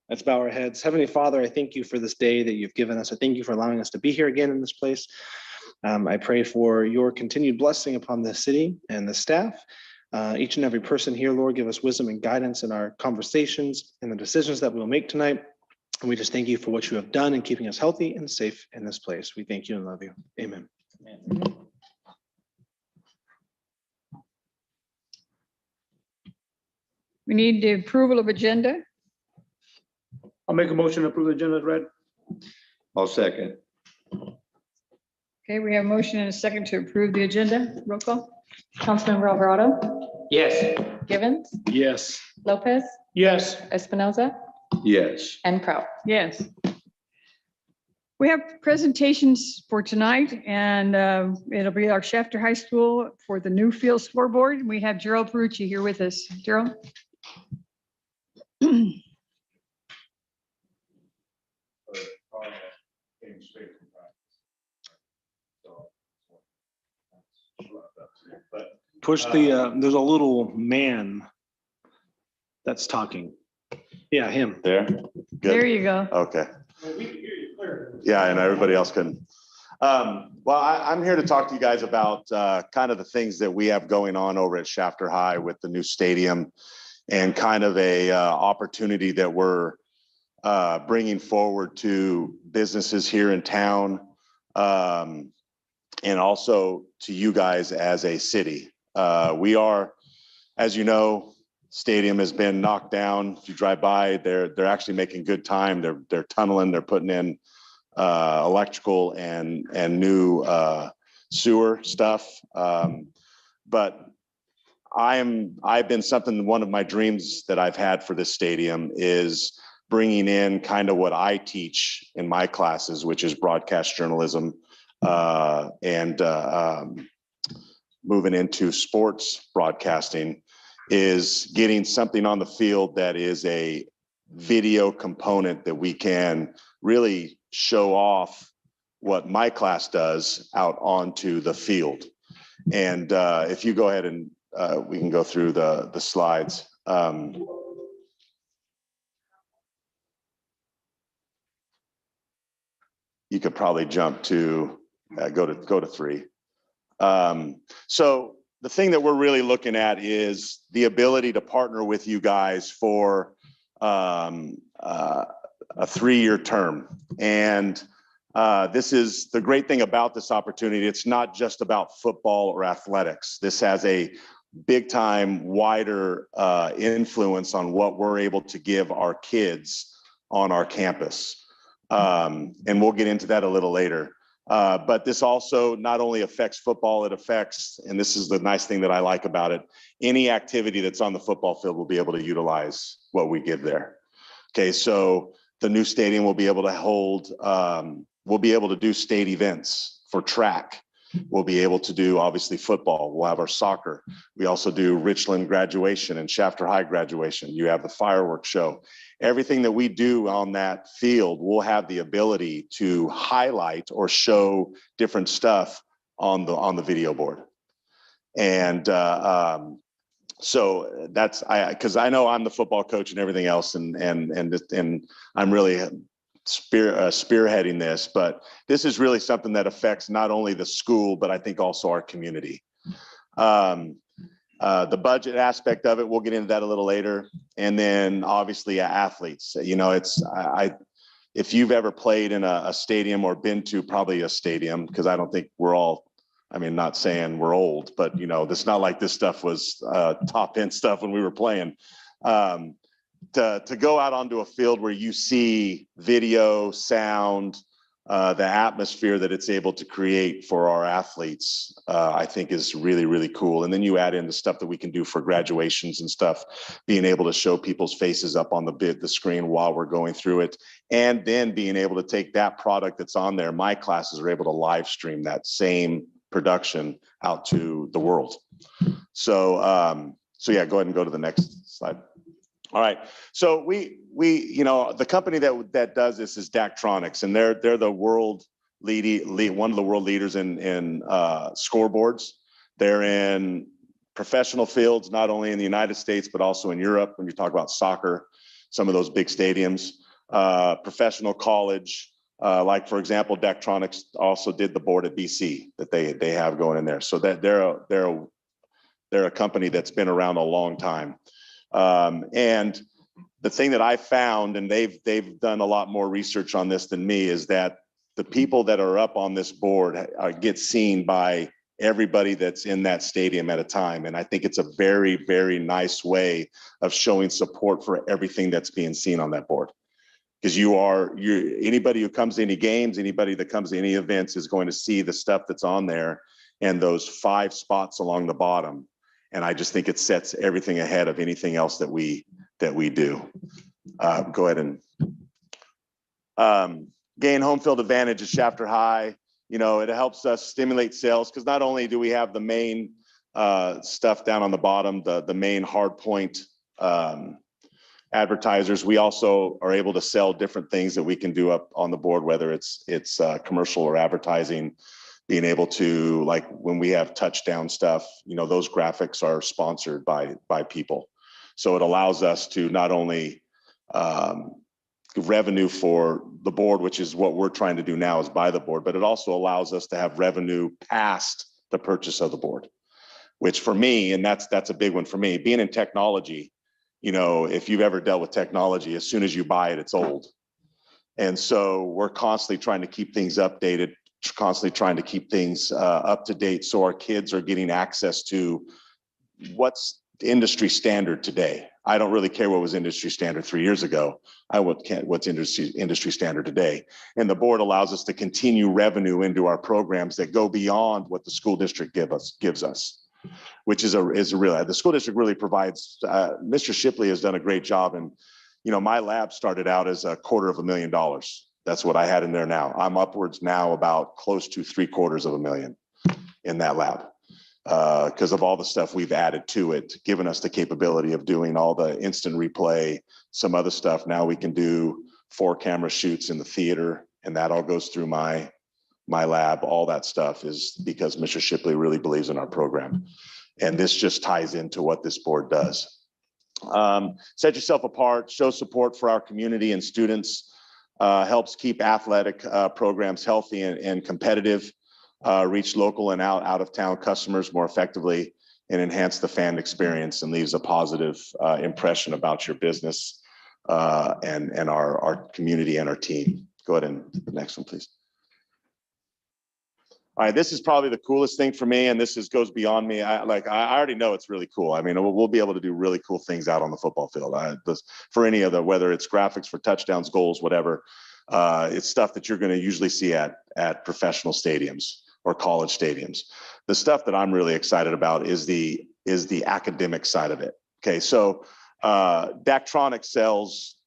Let's bow our heads. Heavenly Father, I thank you for this day that you've given us. I thank you for allowing us to be here again in this place. I pray for your continued blessing upon the city and the staff. Each and every person here, Lord, give us wisdom and guidance in our conversations and the decisions that we'll make tonight. And we just thank you for what you have done in keeping us healthy and safe in this place. We thank you and love you. Amen. Amen. We need the approval of agenda. I'll make a motion to approve the agenda as read. I'll second. Okay, we have a motion and a second to approve the agenda. Roll call. Councilmember Alvarado, Yes. Givens, Yes. Lopez, Yes. Espinoza, Yes. and Prout. Yes. We have presentations for tonight, and it'll be our Shafter High School for the new field scoreboard. We have Gerald Perucci here with us. Gerald? Push the, there's a little man that's talking. Yeah, him. There? There Good. you go. Okay. Yeah, and everybody else can. Well, I'm here to talk to you guys about kind of the things that we have going on over at Shafter High with the new stadium and kind of a opportunity that we're bringing forward to businesses here in town and also to you guys as a city. We are, as you know, stadium has been knocked down. If you drive by, they're actually making good time. They're tunneling, they're putting in electrical and new sewer stuff. But I've been one of my dreams that I've had for this stadium is bringing in kind of what I teach in my classes, which is broadcast journalism and moving into sports broadcasting, is getting something on the field that is a video component that we can really show off what my class does out onto the field. And if you go ahead and we can go through the slides. You could probably jump to go to 3. So the thing that we're really looking at is the ability to partner with you guys for a 3-year term. And this is the great thing about this opportunity. It's not just about football or athletics. This has a big time, wider influence on what we're able to give our kids on our campus. And we'll get into that a little later. But this also not only affects football, it affects, and this is the nice thing that I like about it, any activity that's on the football field will be able to utilize what we give there. Okay, so the new stadium will be able to hold, we'll be able to do state events for track. We'll be able to do, obviously, football. We'll have our soccer. We also do Richland graduation and Shafter High graduation. You have the fireworks show. Everything that we do on that field, we'll have the ability to highlight or show different stuff on the video board. And so that's, because I know I'm the football coach and everything else, and I'm really spearheading this, but this is really something that affects not only the school, but I think also our community. The budget aspect of it, we'll get into that a little later. And then obviously athletes, you know, if you've ever played in a stadium or been to probably a stadium, because I don't think we're all, I mean, not saying we're old, but you know, it's not like this stuff was top end stuff when we were playing. To go out onto a field where you see video, sound, the atmosphere that it's able to create for our athletes, I think is really, really cool. And then you add in the stuff that we can do for graduations and stuff, being able to show people's faces up on the screen while we're going through it, and then being able to take that product that's on there. My classes are able to live stream that same production out to the world. So, so yeah, go ahead and go to the next slide. All right, so we you know, the company that does this is Daktronics, and they're the world one of the world leaders in scoreboards. They're in professional fields, not only in the United States but also in Europe. When you talk about soccer, some of those big stadiums, professional college, like for example, Daktronics also did the board at BC that they have going in there. So that they're a company that's been around a long time. And the thing that I found, and they've done a lot more research on this than me, is that the people that are up on this board get seen by everybody that's in that stadium at a time. And I think it's a very, very nice way of showing support for everything that's being seen on that board. Because anybody who comes to any games, anybody that comes to any events is going to see the stuff that's on there and those 5 spots along the bottom. And I just think it sets everything ahead of anything else that we do. Go ahead and gain home field advantage at Shafter High. It helps us stimulate sales because not only do we have the main stuff down on the bottom, the main hard point advertisers, we also are able to sell different things that we can do up on the board, whether it's commercial or advertising. Being able to, like when we have touchdown stuff, those graphics are sponsored by people. So it allows us to not only revenue for the board, which is what we're trying to do now, is buy the board, but it also allows us to have revenue past the purchase of the board, which for me, and that's a big one for me, being in technology, if you've ever dealt with technology, as soon as you buy it, it's old. And so we're constantly trying to keep things updated, constantly trying to keep things up to date, so our kids are getting access to what's industry standard today. I don't really care what was industry standard 3 years ago. What's industry standard today. And the board allows us to continue revenue into our programs that go beyond what the school district gives us, which is a real. The school district really provides. Mr. Shipley has done a great job, and my lab started out as $250,000. That's what I had in there now. I'm upwards now about close to $750,000 in that lab because of all the stuff we've added to it, giving us the capability of doing all the instant replay, some other stuff. Now we can do 4 camera shoots in the theater, and that all goes through my lab. All that stuff is because Mr. Shipley really believes in our program. And this just ties into what this board does. Set yourself apart, show support for our community and students. Helps keep athletic programs healthy and competitive, reach local and out of town customers more effectively, and enhance the fan experience, and leaves a positive impression about your business and our community and our team. Go ahead and the next one, please. All right, this is probably the coolest thing for me, and this goes beyond me. I already know it's really cool. I mean, we'll be able to do really cool things out on the football field. For any of whether it's graphics for touchdowns, goals, whatever, it's stuff that you're going to usually see at professional stadiums or college stadiums. The stuff that I'm really excited about is the academic side of it. Okay, so Daktronics sells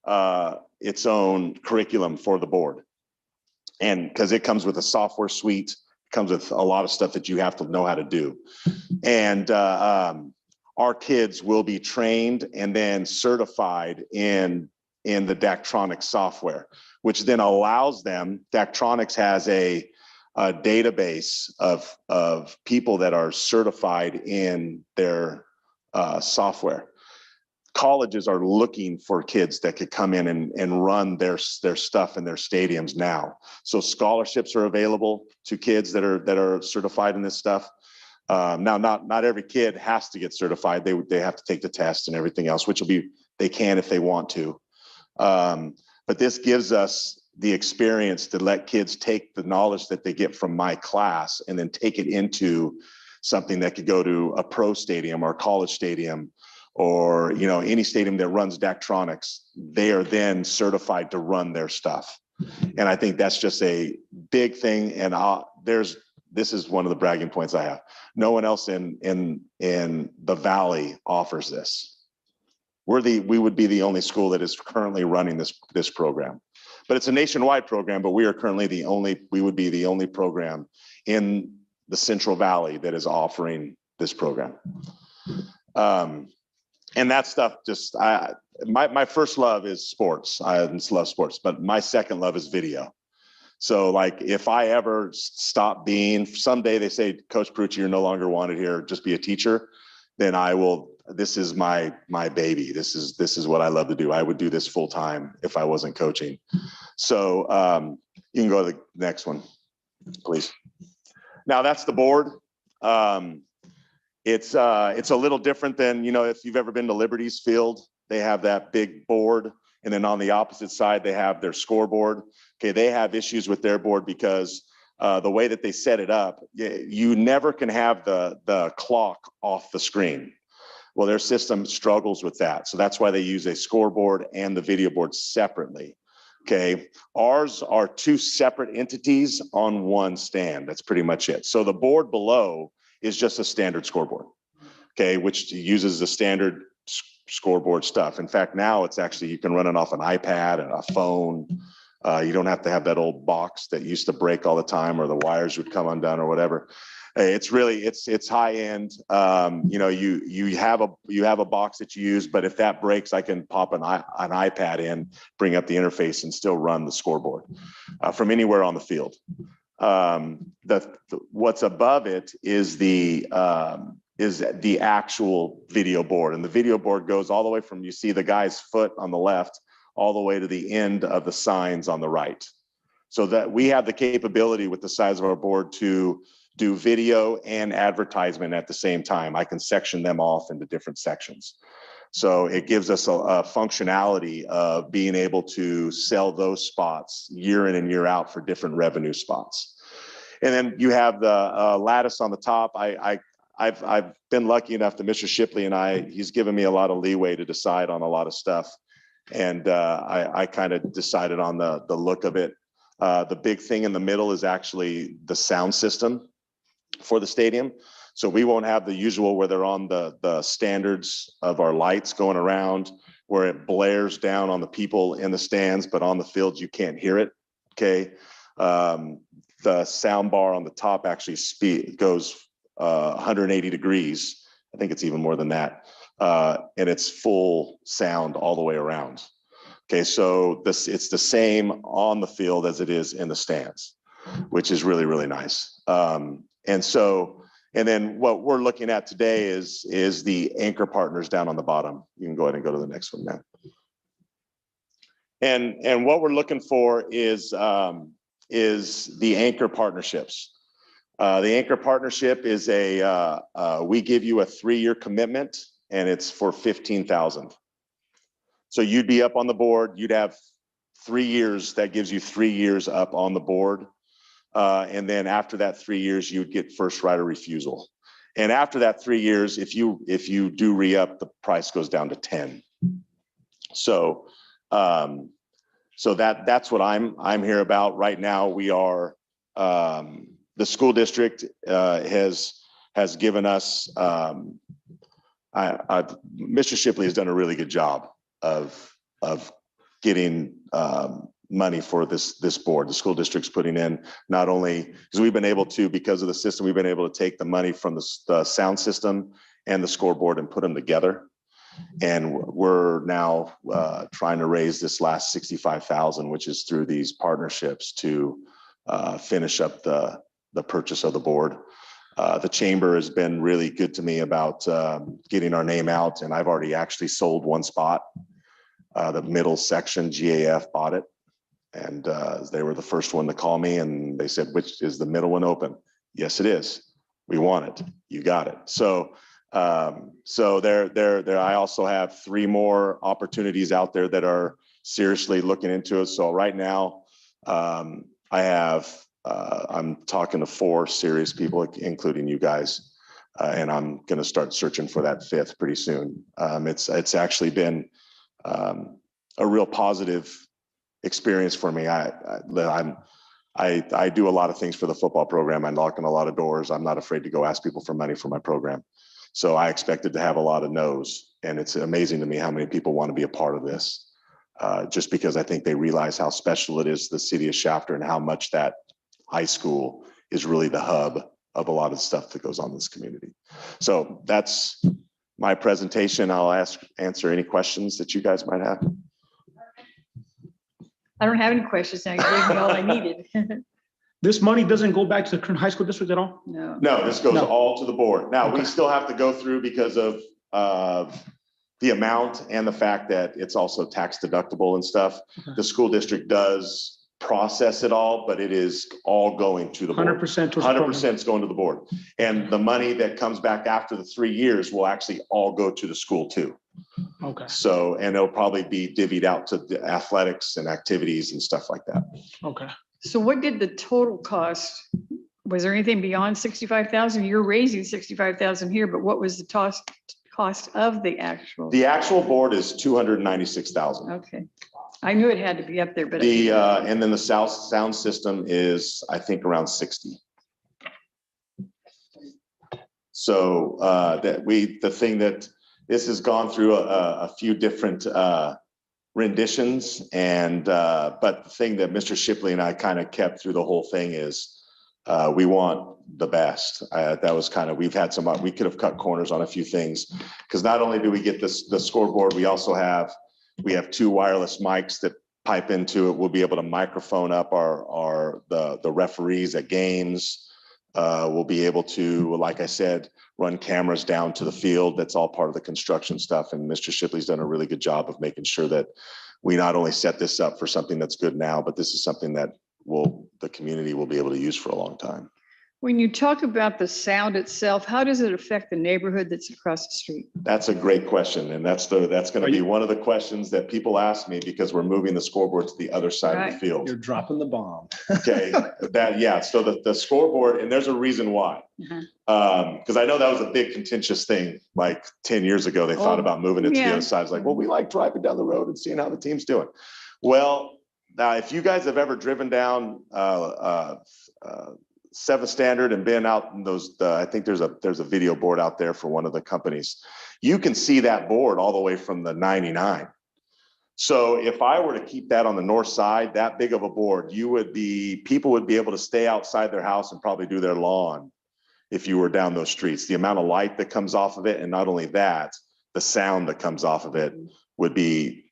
its own curriculum for the board, and because it comes with a software suite. Comes with a lot of stuff that you have to know how to do. And our kids will be trained and then certified in the Daktronics software, which then allows them, Daktronics has a database of people that are certified in their software. Colleges are looking for kids that could come in and run their stuff in their stadiums now. So scholarships are available to kids that are certified in this stuff. Now, not every kid has to get certified. They have to take the test and everything else, which they can if they want to. But this gives us the experience to let kids take the knowledge that they get from my class and then take it into something that could go to a pro stadium or a college stadium, or any stadium that runs Daktronics. They are then certified to run their stuff, and I think that's just a big thing. And this is one of the bragging points I have. No one else in the Valley offers this. We would be the only school that is currently running this program, but it's a nationwide program. But we would be the only program in the Central Valley that is offering this program. And that stuff my first love is sports. I love sports, but my second love is video. So like if I ever stop someday they say, Coach Perucci, you're no longer wanted here, just be a teacher, then I will this is my baby. This is what I love to do. I would do this full time if I wasn't coaching. So you can go to the next one, please. Now that's the board. It's a little different than, if you've ever been to Liberty's field, they have that big board. And then on the opposite side, they have their scoreboard. Okay, they have issues with their board because the way that they set it up, you never can have the clock off the screen. Well, their system struggles with that. So that's why they use a scoreboard and the video board separately. Okay, ours are two separate entities on one stand. That's pretty much it. So the board below is just a standard scoreboard, okay, which uses the standard scoreboard stuff. In fact, now it's actually, you can run it off an iPad and a phone. You don't have to have that old box that used to break all the time or the wires would come undone or whatever. It's really, it's high end. You have a box that you use, but if that breaks, I can pop an iPad in, bring up the interface and still run the scoreboard from anywhere on the field. What's above it is the actual video board, and the video board goes all the way from, you see the guy's foot on the left all the way to the end of the signs on the right. So that we have the capability with the size of our board to do video and advertisement at the same time. I can section them off into different sections. So it gives us a functionality of being able to sell those spots year in and year out for different revenue spots. And then you have the lattice on the top. I've been lucky enough that Mr. Shipley and he's given me a lot of leeway to decide on a lot of stuff. And I kind of decided on the look of it. The big thing in the middle is actually the sound system for the stadium. So we won't have the usual where they're on the standards of our lights going around, where it blares down on the people in the stands, but on the field, you can't hear it, okay? The sound bar on the top actually goes 180 degrees. I think it's even more than that. And it's full sound all the way around. Okay, so it's the same on the field as it is in the stands, which is really, really nice. And then what we're looking at today is the anchor partners down on the bottom. You can go ahead and go to the next one now. And what we're looking for is the anchor partnerships. The anchor partnership is we give you a 3-year commitment, and it's for $15,000. So you'd be up on the board. You'd have 3 years. That gives you 3 years up on the board. And then after that 3 years, you'd get first right of refusal. And after that 3 years, if you do re-up, the price goes down to 10. So that's what I'm here about right now. We are the school district has given us. Mr. Shipley has done a really good job of getting money for this board. The school district's putting in, not only because we've been able to, because of the system, we've been able to take the money from the sound system and the scoreboard and put them together. And we're now trying to raise this last 65,000, which is through these partnerships to finish up the purchase of the board. The chamber has been really good to me about getting our name out, and I've already actually sold one spot. The middle section, GAF bought it, and they were the first one to call me, and they said, "Which is the middle one open?" Yes, it is. We want it. You got it. So there. I also have 3 more opportunities out there that are seriously looking into it. So right now, I'm talking to 4 serious people, including you guys, and I'm going to start searching for that 5th pretty soon. It's actually been a real positive experience for me. I do a lot of things for the football program. I knock on a lot of doors. I'm not afraid to go ask people for money for my program. So I expected to have a lot of no's, and it's amazing to me how many people want to be a part of this, just because I think they realize how special it is, the city of Shafter, and how much that high school is really the hub of a lot of stuff that goes on in this community. So that's my presentation. I'll answer any questions that you guys might have. I don't have any questions now. You gave me all I needed. This money doesn't go back to the current high school district at all? No. No, this goes No. all to the board. Now, we still have to go through because of of the amount and the fact that it's also tax deductible and stuff. The school district does process it all, but it is all going to the board. 100% to the 100% is going to the board. And the money that comes back after the 3 years will actually all go to the school too. Okay, So, and it'll probably be divvied out to the athletics and activities and stuff like that. okay. So what did the total cost? Was there anything beyond 65,000? You're raising 65,000 here, but what was the cost of the actual? The actual board is 296,000. Okay. I knew it had to be up there, but. And then the sound system is, I think, around 60. So the thing that this has gone through a few different renditions, and but the thing that Mr. Shipley and I kind of kept through the whole thing is we want the best. That was kind of, we could have cut corners on a few things, because not only do we get the scoreboard, we also have 2 wireless mics that pipe into it. We'll be able to microphone up the referees at games. We'll be able to, like I said, run cameras down to the field. That's all part of the construction stuff. And Mr. Shipley's done a really good job of making sure that we not only set this up for something that's good now, but this is something that the community will be able to use for a long time. When you talk about the sound itself, how does it affect the neighborhood that's across the street? That's a great question. And that's going to be one of the questions that people ask me, because we're moving the scoreboard to the other side of the field. You're dropping the bomb. Okay, so the scoreboard, and there's a reason why. Because I know that was a big contentious thing like 10 years ago. They thought about moving it to the other side. It's like, well, we like driving down the road and seeing how the team's doing. Well, now, if you guys have ever driven down 7th Standard and been out in those, I think there's a video board out there for one of the companies. You can see that board all the way from the 99. So if I were to keep that on the north side, that big of a board, people would be able to stay outside their house and probably do their lawn if you were down those streets. The amount of light that comes off of it, and not only that, the sound that comes off of it would be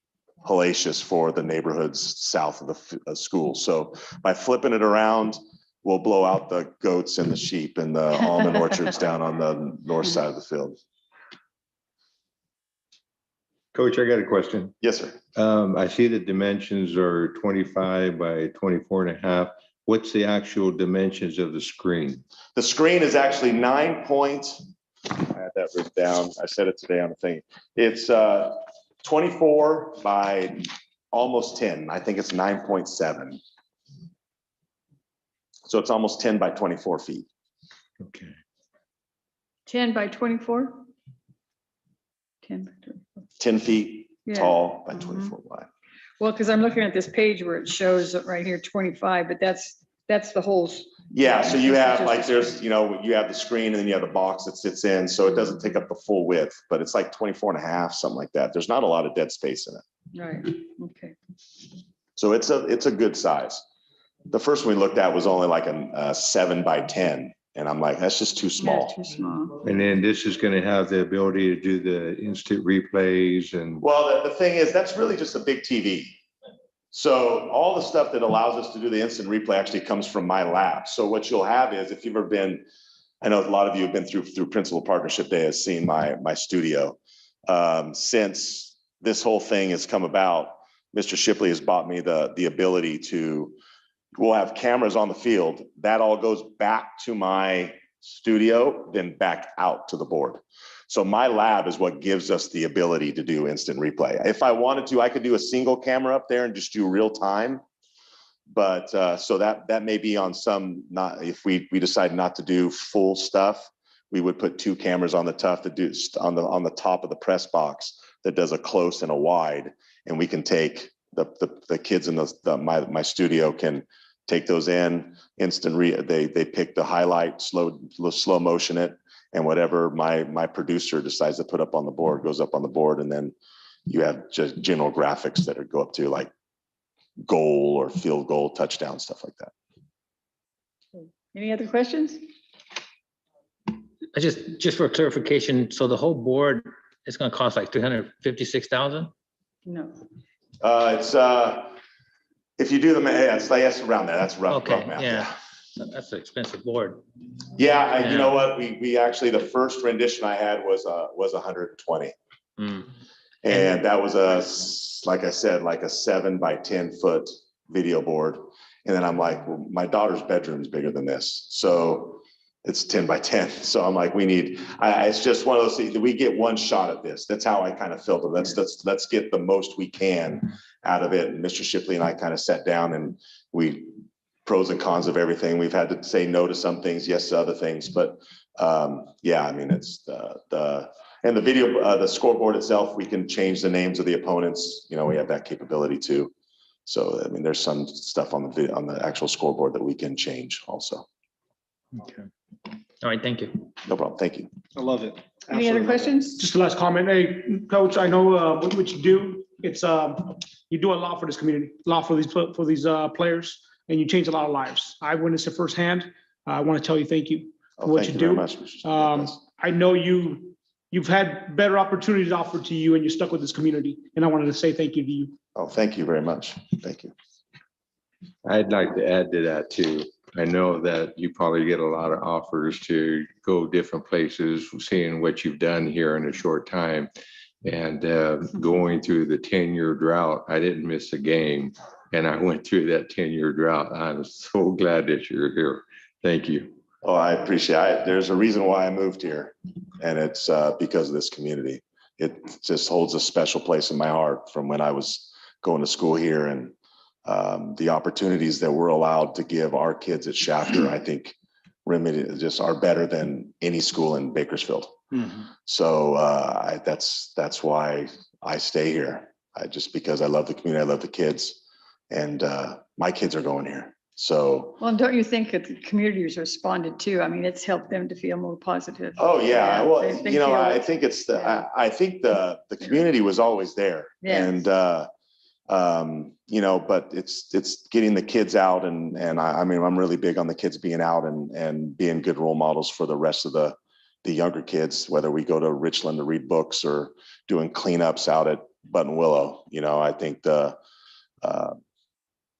hellacious for the neighborhoods south of the school. So by flipping it around, we'll blow out the goats and the sheep and the almond orchards down on the north side of the field. Coach, I got a question. Yes, sir. I see the dimensions are 25 by 24.5. What's the actual dimensions of the screen? The screen is actually 9 points. I had that written down. I said it today on the thing. It's 24 by almost 10. I think it's 9.7. So it's almost 10 by 24 feet. Okay. 10 by 24? 10 by 24. 10 feet Yeah. tall by 24 wide. Well, because I'm looking at this page where it shows right here 25, but that's the whole. Yeah, so you have like you have the screen and then you have the box that sits in. So it doesn't take up the full width, but it's like 24 and a half, something like that. There's not a lot of dead space in it. Right, okay. So it's a good size. The first one we looked at was only like a 7 by 10. And I'm like, that's just too Yeah, small. too small. And then this is going to have the ability to do the instant replays and. Well, the thing is, that's really just a big TV. So all the stuff that allows us to do the instant replay actually comes from my lab. So what you'll have is, if you've ever been, I know a lot of you have been through Principal Partnership Day, has seen my studio. Since this whole thing has come about, Mr. Shipley has bought me the ability to, we'll have cameras on the field. That all goes back to my studio, then back out to the board. So my lab is what gives us the ability to do instant replay. If I wanted to, I could do a single camera up there and just do real time. But so that may be on some, not if we decide not to do full stuff, we would put 2 cameras on the top to do on the top of the press box that does a close and a wide, and we can take the kids in my studio can take those in instant. They pick the highlight, slow motion it, and whatever my producer decides to put up on the board goes up on the board, and then you have just general graphics that go up to like goal or field goal, touchdown, stuff like that. Any other questions? Just for clarification, so the whole board is going to cost like 356,000? No. It's if you do the math, it's around there. That's rough. Okay, rough math. yeah. That's an expensive board. Yeah, you know what? We actually, the first rendition I had was 120. Mm. And that was like I said, like a 7 by 10 foot video board. And then I'm like, well, my daughter's bedroom is bigger than this. So it's 10 by 10. So I'm like, it's just one of those things that we get one shot at this. That's how I kind of filter. Let's get the most we can out of it. And Mr. Shipley and I kind of sat down and we pros and cons of everything. We've had to say no to some things, yes to other things. But yeah, I mean, it's and the video, the scoreboard itself, we can change the names of the opponents. You know, we have that capability too. So, I mean, there's some stuff on the actual scoreboard that we can change also. Okay. All right, thank you. No problem. Thank you. I love it. Any other Absolutely love it. questions? Just the last comment. Hey, Coach, I know what you do. It's you do a lot for this community, a lot for these players, and you change a lot of lives. I witnessed it firsthand. I want to tell you thank you for what Thank you very do. much, Mr. Shipley. I know you've had better opportunities offered to you, and you're stuck with this community. And I wanted to say thank you to you. Oh, thank you very much. Thank you. I'd like to add to that too. I know that you probably get a lot of offers to go different places, seeing what you've done here in a short time. And going through the 10-year drought, I didn't miss a game. And I went through that 10-year drought. I'm so glad that you're here. Thank you. Oh, I appreciate it. There's a reason why I moved here, and it's because of this community. It just holds a special place in my heart from when I was going to school here, and the opportunities that we're allowed to give our kids at Shafter, I think, just are better than any school in Bakersfield. Mhm. So that's why I stay here. Just because I love the community, I love the kids, and my kids are going here. So. Well, don't you think that the community has responded too? I mean, it's helped them to feel more positive. Oh yeah, well, They you know, feel I it. think it's the Yeah. I think the community was always there, Yes. and you know, but it's getting the kids out, and I mean, I'm really big on the kids being out and being good role models for the rest of the younger kids, whether we go to Richland to read books or doing cleanups out at Button Willow. You know, I think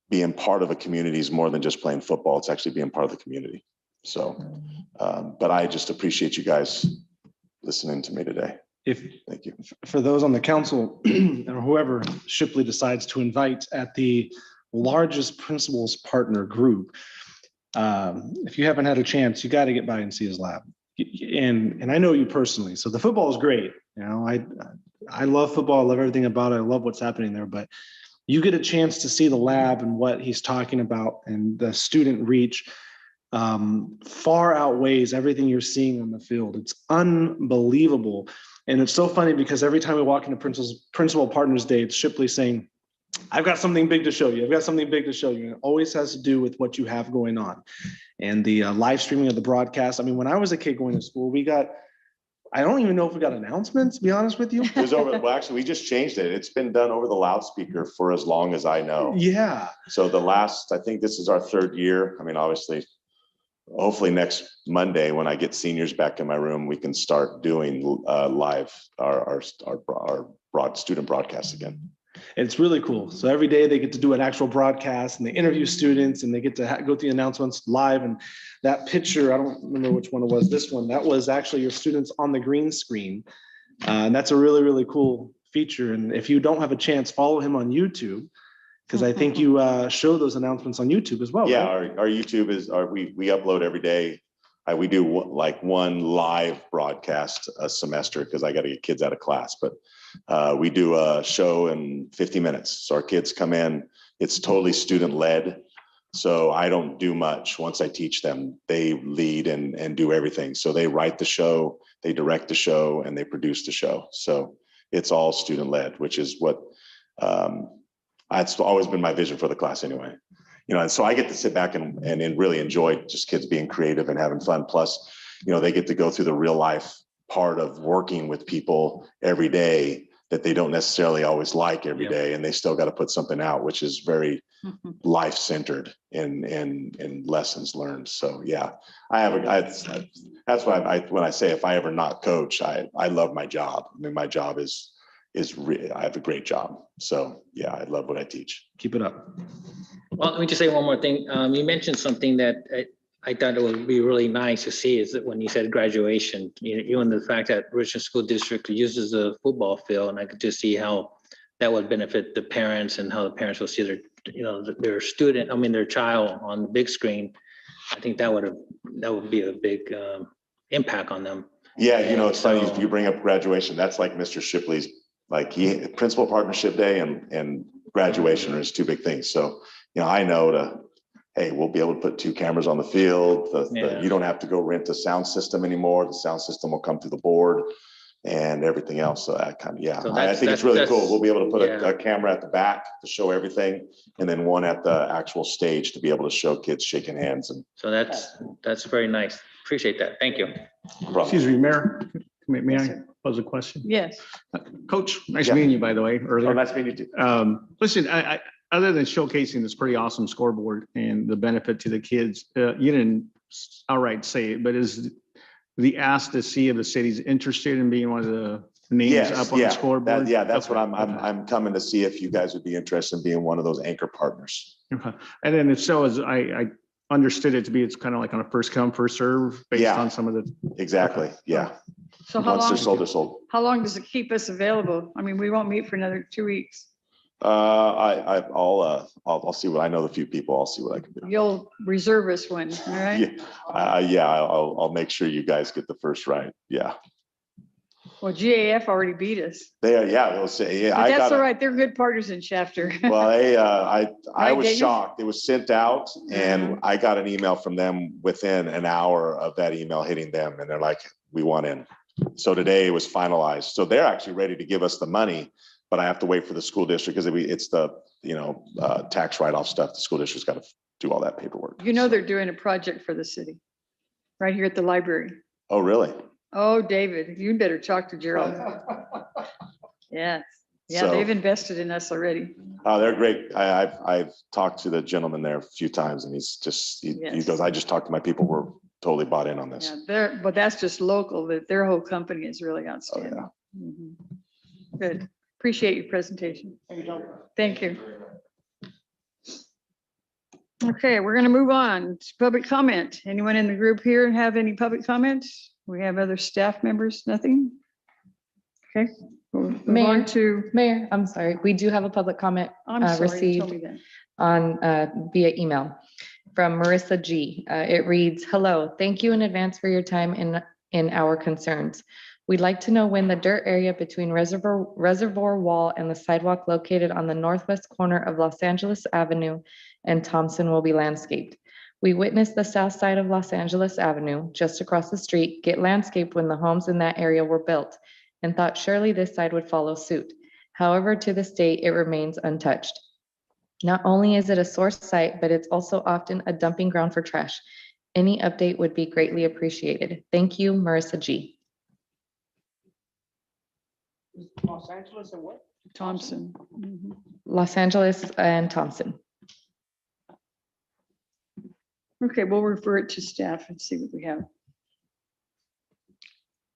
being part of a community is more than just playing football. It's actually being part of the community. So, but I just appreciate you guys listening to me today. Thank you. For those on the council or whoever Shipley decides to invite at the largest principals partner group, if you haven't had a chance, you got to get by and see his lab. And I know you personally, so the football is great. You know, I love football. I love everything about it. I love what's happening there, but you get a chance to see the lab and what he's talking about, and the student reach far outweighs everything you're seeing on the field. It's unbelievable. And it's so funny because every time we walk into Principal Partners Day, it's Shipley saying, I've got something big to show you. I've got something big to show you. And it always has to do with what you have going on. And the live streaming of the broadcast. I mean, when I was a kid going to school, I don't even know if we got announcements, to be honest with you. It was well, actually, we just changed it. It's been done over the loudspeaker for as long as I know. Yeah. So I think this is our 3rd year. I mean, obviously, hopefully next Monday, when I get seniors back in my room, we can start doing live our student broadcast again. It's really cool. So every day they get to do an actual broadcast, and they interview students, and they get to go through the announcements live. And that picture, I don't remember which one it was, this one, that was actually your students on the green screen. And that's a really, really cool feature. And if you don't have a chance, follow him on YouTube, because I think you show those announcements on YouTube as well. Yeah, right? our YouTube is we upload every day. We do like one live broadcast a semester because I got to get kids out of class, but we do a show in 50 minutes. So our kids come in, it's totally student led. So I don't do much. Once I teach them, they lead and do everything. So they write the show, they direct the show, and they produce the show. So it's all student led, which is what it's always been my vision for the class anyway. You know, and so I get to sit back and really enjoy just kids being creative and having fun. Plus, you know, they get to go through the real life part of working with people every day that they don't necessarily always like every day, and they still got to put something out, which is very life centered in lessons learned. So yeah, that's why when I say if I ever not coach, I love my job. I mean, my job is I have a great job. So yeah, I love what I teach. Keep it up. Well, let me just say one more thing. You mentioned something that I thought it would be really nice to see is that when you said graduation, you and the fact that Richmond School District uses a football field, and I could just see how that would benefit the parents and how the parents will see their, their student, their child on the big screen. I think that would be a big impact on them. Yeah, it's funny if you bring up graduation. That's like Mr. Shipley's, principal partnership day and graduation are his two big things. So, I know hey, we'll be able to put 2 cameras on the field. You don't have to go rent a sound system anymore. The sound system will come through the board and everything else. So I think it's really cool. We'll be able to put a camera at the back to show everything, and then one at the actual stage to be able to show kids shaking hands. And so that's very nice. Appreciate that. Thank you. Excuse me, Mayor, may I pose a question? Yes. Coach, nice meeting you, by the way, earlier. Oh, nice meeting you too. Listen, I other than showcasing this pretty awesome scoreboard and the benefit to the kids, you didn't outright say it, but is the ask to see if the city's interested in being one of the names up on the scoreboard? That's what I'm coming to see if you guys would be interested in being one of those anchor partners. Okay. And then if so, as I understood it to be, it's kind of like on a first come, first serve based on some of the. Exactly. Yeah. So how Once long? they're sold. How long does it keep us available? We won't meet for another 2 weeks. I'll see what I know. The few people, I'll see what I can do. You'll reserve us one, all right? I'll make sure you guys get the first right. Yeah. Well, GAF already beat us. They'll say, But that's all right. They're good partners in Chapter. Well, I was Dave? shocked. It was sent out and I got an email from them within an hour of that email hitting them. And they're like, we want in. So today it was finalized. So they're actually ready to give us the money, but I have to wait for the school district because it's the, tax write-off stuff. The school district's got to do all that paperwork. They're doing a project for the city right here at the library. Oh, really? Oh, David, you better talk to Gerald. Yes. Yeah, So- they've invested in us already. Oh, they're great. I've talked to the gentleman there a few times and he Yes. goes, I just talked to my people. We're totally bought in on this. Yeah, but that's just local, that their whole company is really outstanding. Mhm. Good. Appreciate your presentation. Thank you. Okay, we're going to move on to public comment. Anyone in the group here have any public comments? We have other staff members, nothing? Okay. We'll move Mayor. on to, Mayor, I'm sorry. We do have a public comment I'm sorry, you told received me that. on via email from Marissa G. It reads, "Hello, thank you in advance for your time in our concerns. We'd like to know when the dirt area between Reservoir Wall and the sidewalk located on the northwest corner of Los Angeles Avenue and Thompson will be landscaped. We witnessed the south side of Los Angeles Avenue, just across the street, get landscaped when the homes in that area were built and thought surely this side would follow suit. However, to this date, it remains untouched. Not only is it a sore site, but it's also often a dumping ground for trash. Any update would be greatly appreciated. Thank you, Marissa G." Los Angeles and what? Thompson. Mhm. Los Angeles and Thompson. Okay, we'll refer it to staff and see what we have.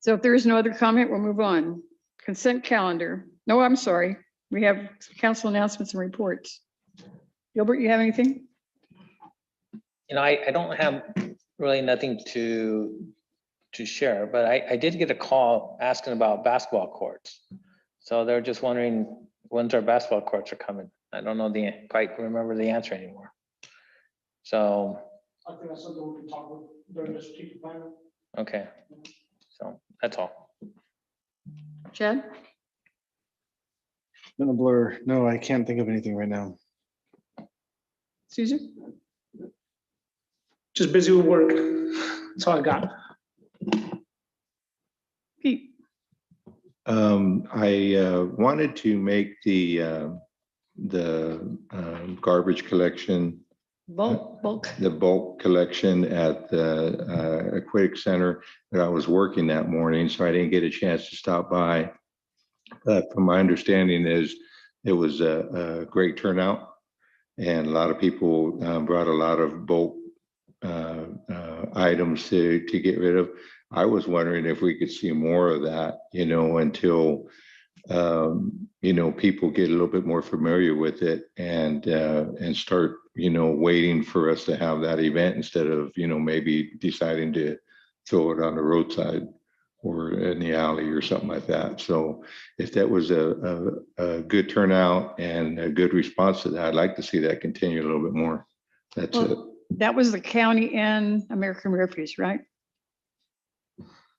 So if there is no other comment, we'll move on. Consent calendar. No, I'm sorry. We have council announcements and reports. Gilbert, you have anything? I don't have really nothing to share, but I did get a call asking about basketball courts. So they're just wondering when's our basketball courts are coming. I don't know quite remember the answer anymore. So, I think that's something we can talk about during the strategic plan. okay. So that's all. Chad? Been a blur. No, I can't think of anything right now. Caesar? Just busy with work. That's all I got. Pete? I wanted to make the garbage collection, Bulk. the bulk collection at the Aquatic Center, but I was working that morning, so I didn't get a chance to stop by. But from my understanding is it was a great turnout and a lot of people brought a lot of bulk items to get rid of. I was wondering if we could see more of that, until, people get a little bit more familiar with it and start, waiting for us to have that event instead of, maybe deciding to throw it on the roadside or in the alley or something like that. So if that was a good turnout and a good response to that, I'd like to see that continue a little bit more. That's it. That was the county and American Refuse, right?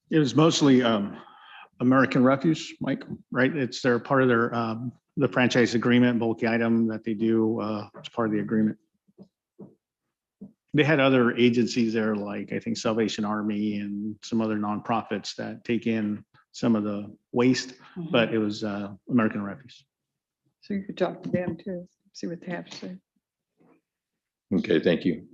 It was mostly American Refuse, Mike, right? They're part of their the franchise agreement, bulky item that they do. It's part of the agreement. They had other agencies there, like I think Salvation Army and some other nonprofits that take in some of the waste, but it was American Refuse. So you could talk to them too, see what they have to say. Okay, thank you.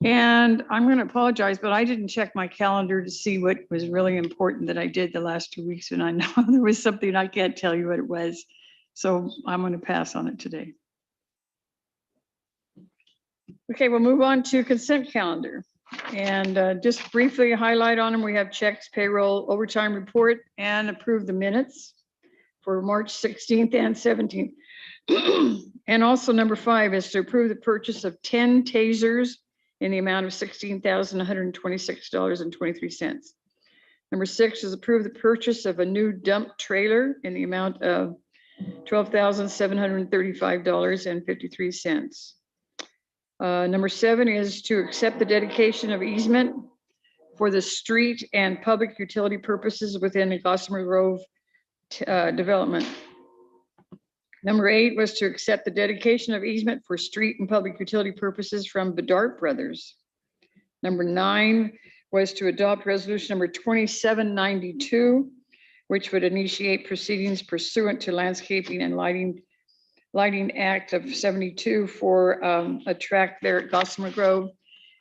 And I'm going to apologize, but I didn't check my calendar to see what was really important that I did the last 2 weeks. And I know there was something, I can't tell you what it was. So I'm going to pass on it today. Okay, we'll move on to consent calendar. And just briefly highlight on them, we have checks, payroll, overtime report, and approve the minutes for March 16th and 17th. And also number 5 is to approve the purchase of 10 tasers in the amount of $16,126.23. Number 6 is approve the purchase of a new dump trailer in the amount of $12,735.53. Number 7 is to accept the dedication of easement for the street and public utility purposes within the Gossamer Grove development. Number 8 was to accept the dedication of easement for street and public utility purposes from Bedart Brothers. Number 9 was to adopt resolution number 2792, which would initiate proceedings pursuant to Landscaping and Lighting Act of 72 for a tract there at Gossamer Grove.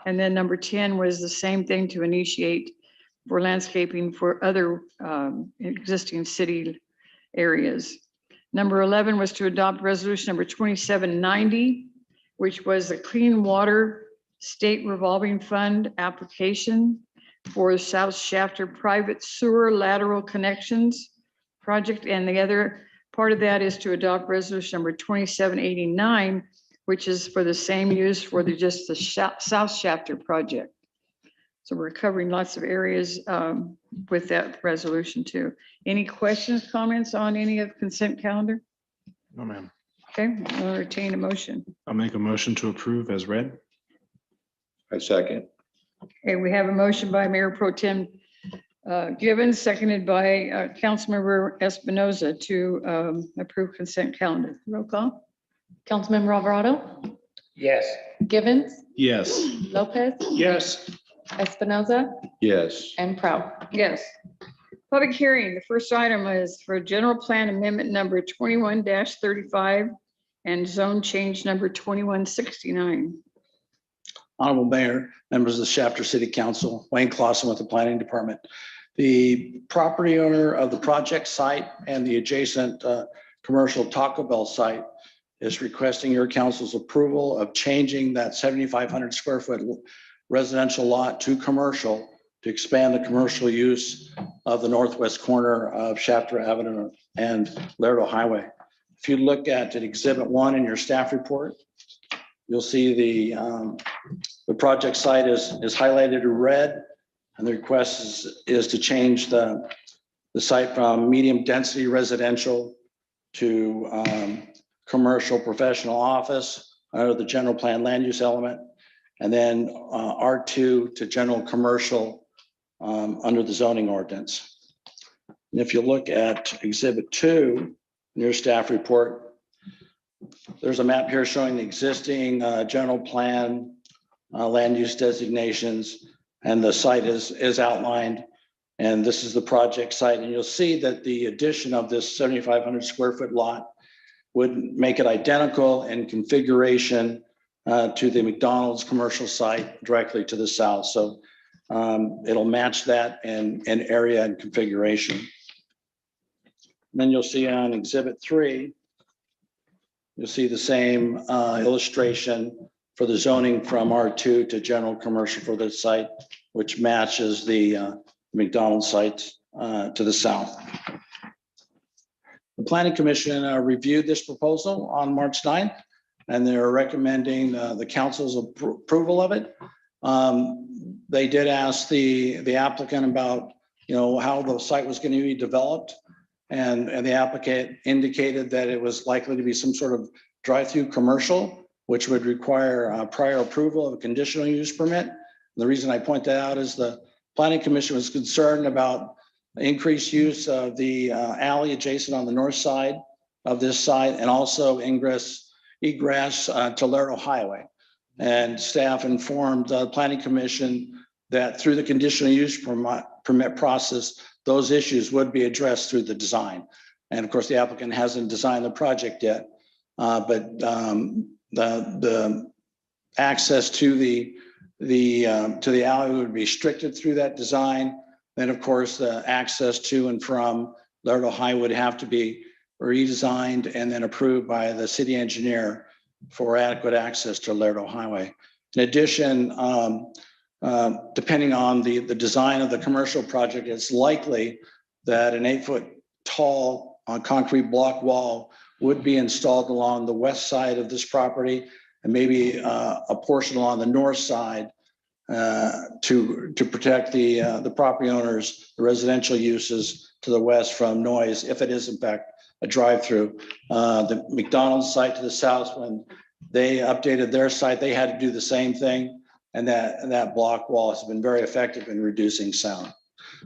And then number 10 was the same thing, to initiate for landscaping for other existing city areas. Number 11 was to adopt resolution number 2790, which was the Clean Water State Revolving Fund application for South Shafter Private Sewer Lateral Connections project. And the other part of that is to adopt resolution number 2789, which is for the same use for just the South Shafter project. So we're covering lots of areas with that resolution too. Any questions, comments on any of consent calendar? No, ma'am. Okay, I'll entertain a motion. I'll make a motion to approve as read. I second. Okay, we have a motion by Mayor Pro Tem Givens, seconded by Councilmember Espinoza to approve consent calendar. Roll call. Councilmember Alvarado, Yes. Givens, Yes. Lopez, Yes. Espinoza, Yes. and Prout. Yes. Public hearing. The first item is for general plan amendment number 21-35 and zone change number 2169. Honorable Mayor, members of the Shafter City Council, Wayne Clausen with the Planning Department. The property owner of the project site and the adjacent commercial Taco Bell site is requesting your council's approval of changing that 7,500 square foot residential lot to commercial to expand the commercial use of the northwest corner of Shafter Avenue and Laredo Highway. If you look at Exhibit 1 in your staff report, you'll see the project site is highlighted in red, and the request is to change the site from medium density residential to commercial professional office under the general plan land use element, and then R2 to general commercial under the zoning ordinance. And if you look at Exhibit 2 in your staff report, there's a map here showing the existing general plan land use designations, and the site is outlined. And this is the project site. And you'll see that the addition of this 7,500 square foot lot would make it identical in configuration to the McDonald's commercial site directly to the south. So it'll match that in area and configuration. And then you'll see on Exhibit 3, you'll see the same illustration for the zoning from R2 to general commercial for the site, which matches the McDonald's site to the south. The Planning Commission reviewed this proposal on March 9th, and they're recommending the council's approval of it. They did ask the applicant about, how the site was going to be developed. And the applicant indicated that it was likely to be some sort of drive-through commercial, which would require prior approval of a conditional use permit. The reason I point that out is the Planning Commission was concerned about increased use of the alley adjacent on the north side of this site, and also egress to Lerdo Highway. And staff informed the Planning Commission that through the conditional use permit process, those issues would be addressed through the design. And of course, the applicant hasn't designed the project yet, but the access to the alley would be restricted through that design. Then, of course, the access to and from Lerdo Highway would have to be redesigned and then approved by the city engineer for adequate access to Lerdo Highway. In addition, depending on the design of the commercial project, it's likely that an 8-foot tall concrete block wall would be installed along the west side of this property, and maybe a portion along the north side to protect the property owners, the residential uses to the west from noise, if it is in fact a drive-through. The McDonald's site to the south, when they updated their site, they had to do the same thing. And that block wall has been very effective in reducing sound.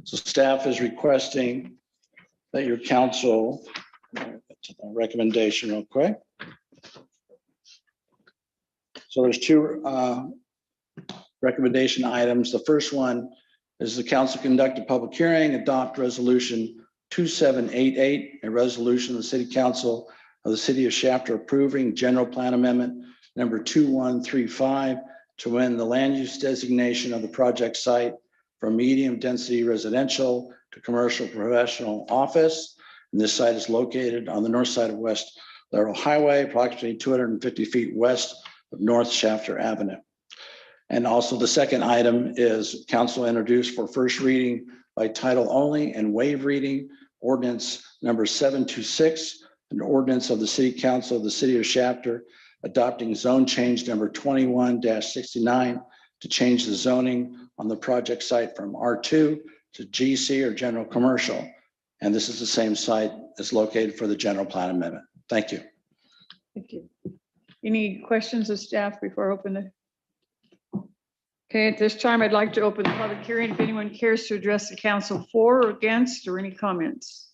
So staff is requesting that your council, recommendation real quick. So there's two recommendation items. The first one is the council conduct a public hearing, adopt resolution 2788, a resolution of the city council of the city of Shafter approving general plan amendment number 2135 to amend the land use designation of the project site from medium density residential to commercial professional office. And this site is located on the north side of West Lerdo Highway, approximately 250 feet west of North Shafter Avenue. And also the second item is council introduced for first reading by title only and waive reading ordinance number 726, an ordinance of the city council of the city of Shafter adopting zone change number 21-69 to change the zoning on the project site from R2 to GC or general commercial. And this is the same site as located for the general plan amendment. Thank you. Thank you. Any questions of staff before I open it? Okay, at this time, I'd like to open the public hearing. If anyone cares to address the council for or against, or any comments?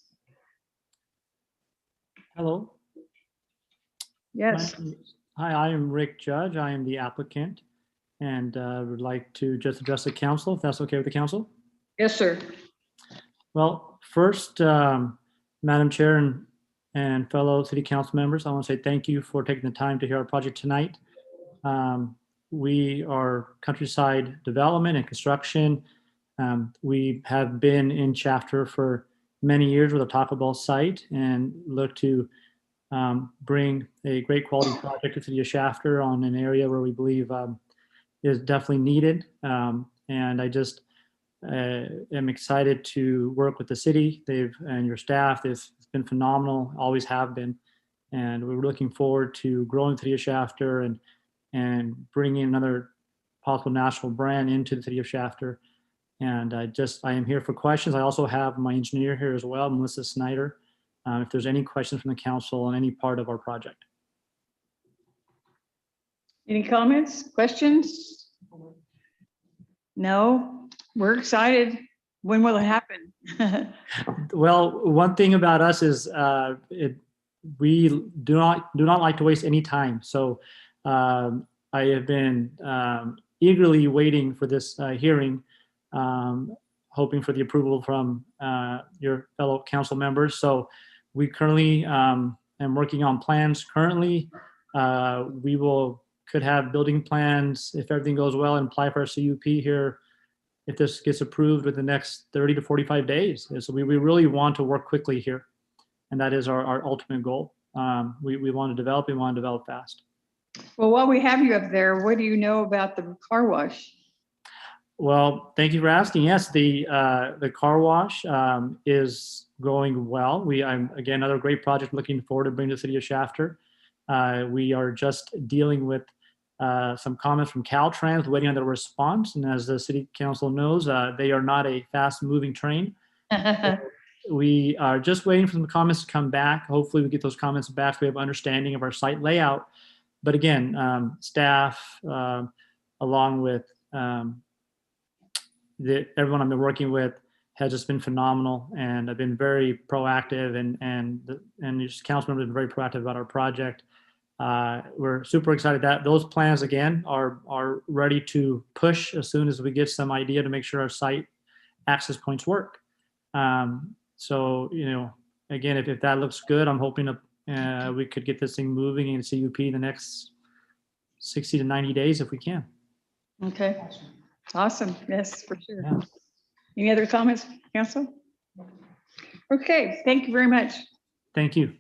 Hello. Yes. Hi, I am Rick Judge. I am the applicant and would like to just address the council, if that's okay with the council. Yes, sir. Well, first, Madam Chair and fellow city council members, I want to say thank you for taking the time to hear our project tonight. We are countryside development and construction. We have been in Shafter for many years with a Taco Bell site and look to bring a great quality project to the city of Shafter on an area where we believe is definitely needed. And I just am excited to work with the city. And your staff, it's been phenomenal, always have been. And we're looking forward to growing the city of Shafter and bringing another possible national brand into the city of Shafter. And I am here for questions. I also have my engineer here as well, Melissa Snyder, if there's any questions from the council on any part of our project. Any comments, questions? No, we're excited. When will it happen? Well, one thing about us is we do not like to waste any time. So I have been eagerly waiting for this hearing, hoping for the approval from your fellow council members. So we currently am working on plans currently. We could have building plans if everything goes well and apply for our CUP here if this gets approved within the next 30 to 45 days. So we really want to work quickly here. And that is our ultimate goal. We want to develop, we want to develop fast. Well, while we have you up there, what do you know about the car wash? Well, thank you for asking. Yes, the car wash is going well. I'm again, another great project looking forward to bring to the city of Shafter. We are just dealing with some comments from Caltrans, waiting on their response. And as the city council knows, they are not a fast moving train. We are just waiting for some comments to come back. Hopefully we get those comments back so we have understanding of our site layout. But again, staff, along with everyone I've been working with, has just been phenomenal, and I've been very proactive, and these council members have been very proactive about our project. We're super excited that those plans again are ready to push as soon as we get some idea to make sure our site access points work. So, you know, again, if that looks good, I'm hoping we could get this thing moving in CUP in the next 60 to 90 days if we can. Okay, awesome. Yes, for sure. Yeah. Any other comments, council? Okay, thank you very much. Thank you.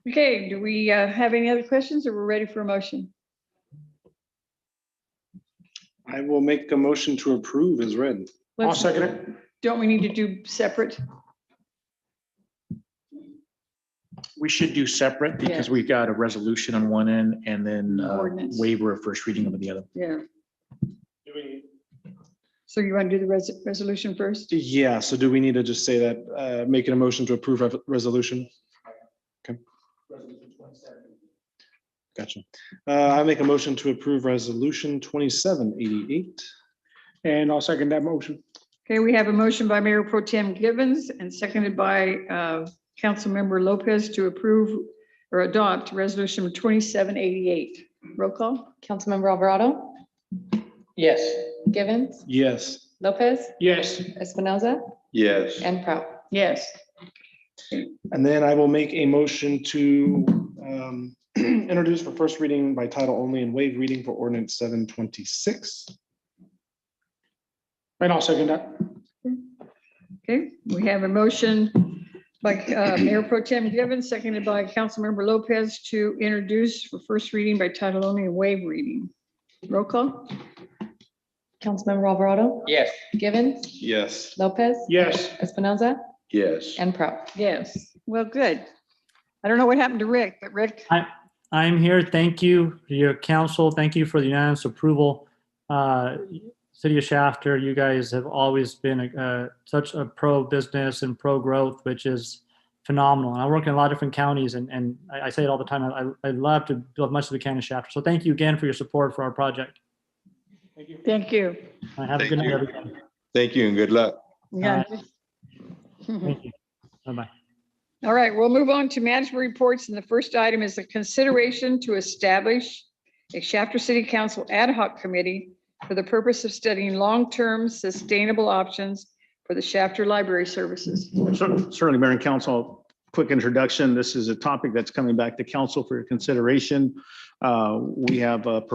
Okay, do we have any other questions, or we're ready for a motion? I will make a motion to approve as read. I'll second it. Don't we need to do separate? We should do separate because we've got a resolution on one end and then Ordinance. waiver of first reading on the other. Yeah. So you want to do the resolution first? Yeah, so do we need to just say that, making a motion to approve resolution? Okay. Gotcha. I make a motion to approve resolution 2788. And I'll second that motion. Okay, we have a motion by Mayor Pro Tem Givens and seconded by Councilmember Lopez to approve or adopt resolution 2788. Roll call? Councilmember Alvarado, Yes. Givens, Yes. Lopez, Yes. Espinoza, Yes. and Prout. Yes. And then I will make a motion to introduce for first reading by title only and waive reading for ordinance 726. And I'll second that. Okay, we have a motion by Mayor Pro Tem Givens, seconded by Councilmember Lopez to introduce for first reading by title only and waive reading. Roll call? Councilmember Alvarado, Yes. Givens, Yes. Lopez, Yes. Espinoza, Yes. and Prout. Yes. Well, good. I don't know what happened to Rick, but Rick, I'm here. Thank you, your council. Thank you for the unanimous approval. City of Shafter, you guys have always been such a pro-business and pro-growth, which is phenomenal. And I work in a lot of different counties, and I say it all the time. I love to build as much as we can in Shafter. So thank you again for your support for our project. thank you. Have a good night, everybody. Thank you and good luck. Yeah. Thank you. Bye-bye. All right, we'll move on to management reports. And the first item is the consideration to establish a Shafter City Council ad hoc committee for the purpose of studying long-term sustainable options for the Shafter Library Services. Certainly, Mayor and Council, quick introduction. This is a topic that's coming back to council for your consideration. We have a we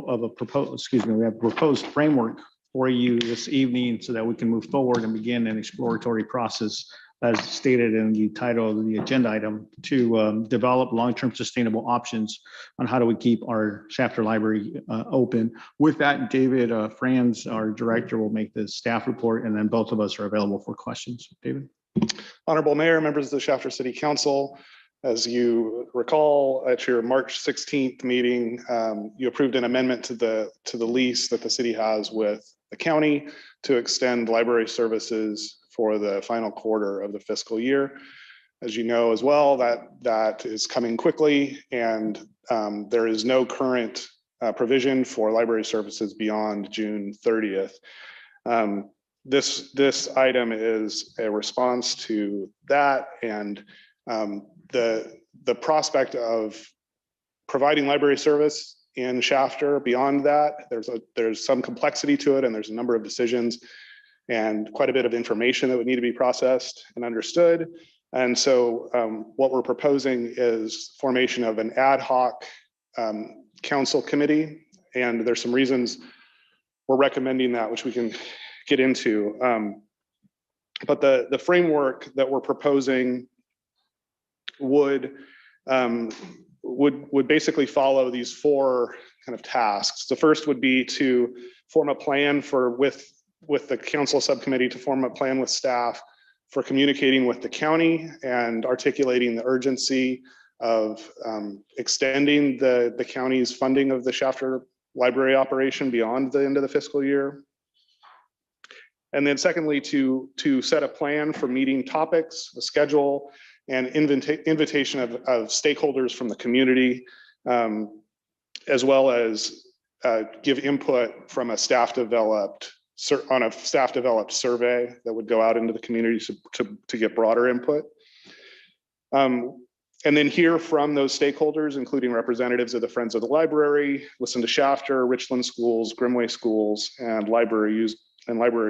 have a proposed framework for you this evening so that we can move forward and begin an exploratory process, as stated in the title of the agenda item, to develop long-term sustainable options on how do we keep our Shafter Library open. With that, David Franz, our director, will make the staff report, and then both of us are available for questions. David. Honorable Mayor, members of the Shafter City Council, as you recall, at your March 16th meeting, you approved an amendment to the lease that the city has with the county to extend library services for the final quarter of the fiscal year. As you know as well, that is coming quickly, and there is no current provision for library services beyond June 30th. This item is a response to that, and the prospect of providing library service in Shafter. Beyond that, there's some complexity to it, and there's a number of decisions and quite a bit of information that would need to be processed and understood. And so what we're proposing is formation of an ad hoc council committee, and there's some reasons we're recommending that, which we can get into. But the framework that we're proposing would basically follow these four kind of tasks. The first would be to form a plan with the council subcommittee to form a plan with staff for communicating with the county and articulating the urgency of extending the county's funding of the Shafter Library operation beyond the end of the fiscal year. And then secondly, to set a plan for meeting topics, a schedule, and invitation of stakeholders from the community, as well as give input from a staff developed survey that would go out into the community to get broader input. And then hear from those stakeholders, including representatives of the Friends of the Library, listen to Shafter, Richland Schools, Grimway Schools, and library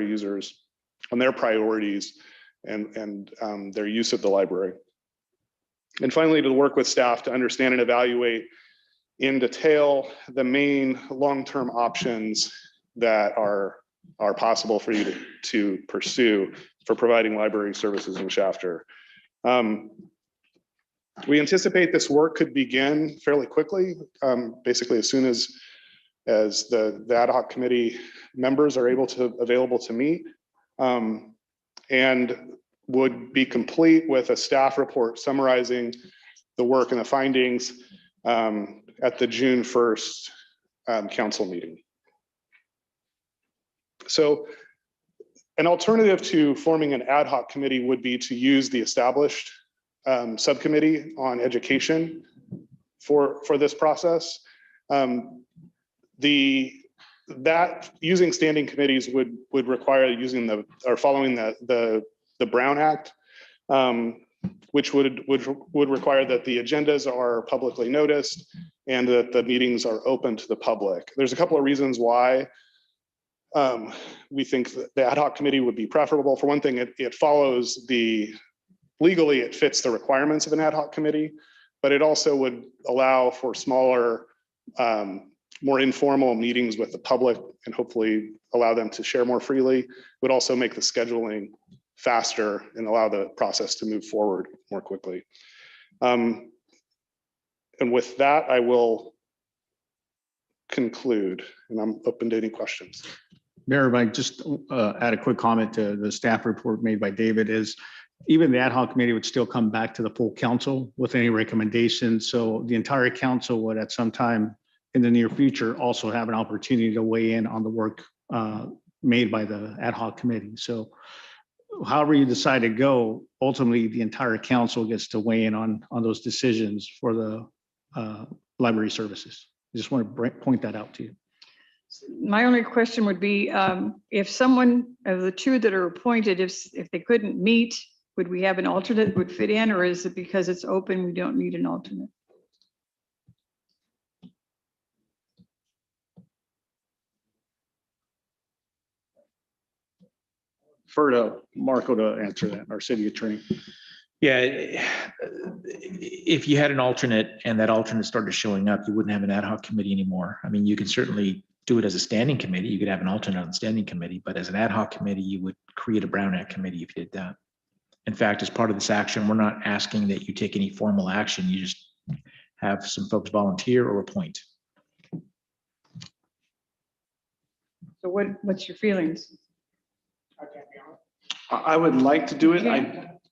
users on their priorities and their use of the library. And finally, to work with staff to understand and evaluate in detail the main long-term options that are possible for you to pursue for providing library services in Shafter. We anticipate this work could begin fairly quickly, basically as soon as the ad hoc committee members are available to meet, and would be complete with a staff report summarizing the work and the findings at the June 1st council meeting. So an alternative to forming an ad hoc committee would be to use the established subcommittee on education for this process. That using standing committees would require following the Brown Act, which would require that the agendas are publicly noticed and that the meetings are open to the public. There's a couple of reasons why we think that the ad hoc committee would be preferable. For one thing, it follows legally it fits the requirements of an ad hoc committee, but it also would allow for smaller, more informal meetings with the public and hopefully allow them to share more freely. Would also make the scheduling faster and allow the process to move forward more quickly. And with that, I will conclude, and I'm open to any questions. Mayor, if I just add a quick comment to the staff report made by David is even the ad hoc committee would still come back to the full council with any recommendations. So the entire council would at some time in the near future also have an opportunity to weigh in on the work made by the ad hoc committee. So however you decide to go, ultimately the entire council gets to weigh in on those decisions for the library services. I just want to point that out to you. My only question would be, if someone of the two that are appointed, if they couldn't meet, would we have an alternate that would fit in, or is it because it's open, we don't need an alternate? For Marco to answer that, our city attorney. Yeah, if you had an alternate and that alternate started showing up, you wouldn't have an ad hoc committee anymore. I mean, you can certainly do it as a standing committee. You could have an alternate on the standing committee, but as an ad hoc committee, you would create a Brown Act committee if you did that. In fact, as part of this action, we're not asking that you take any formal action. You just have some folks volunteer or appoint. So what's your feelings? I would like to do it.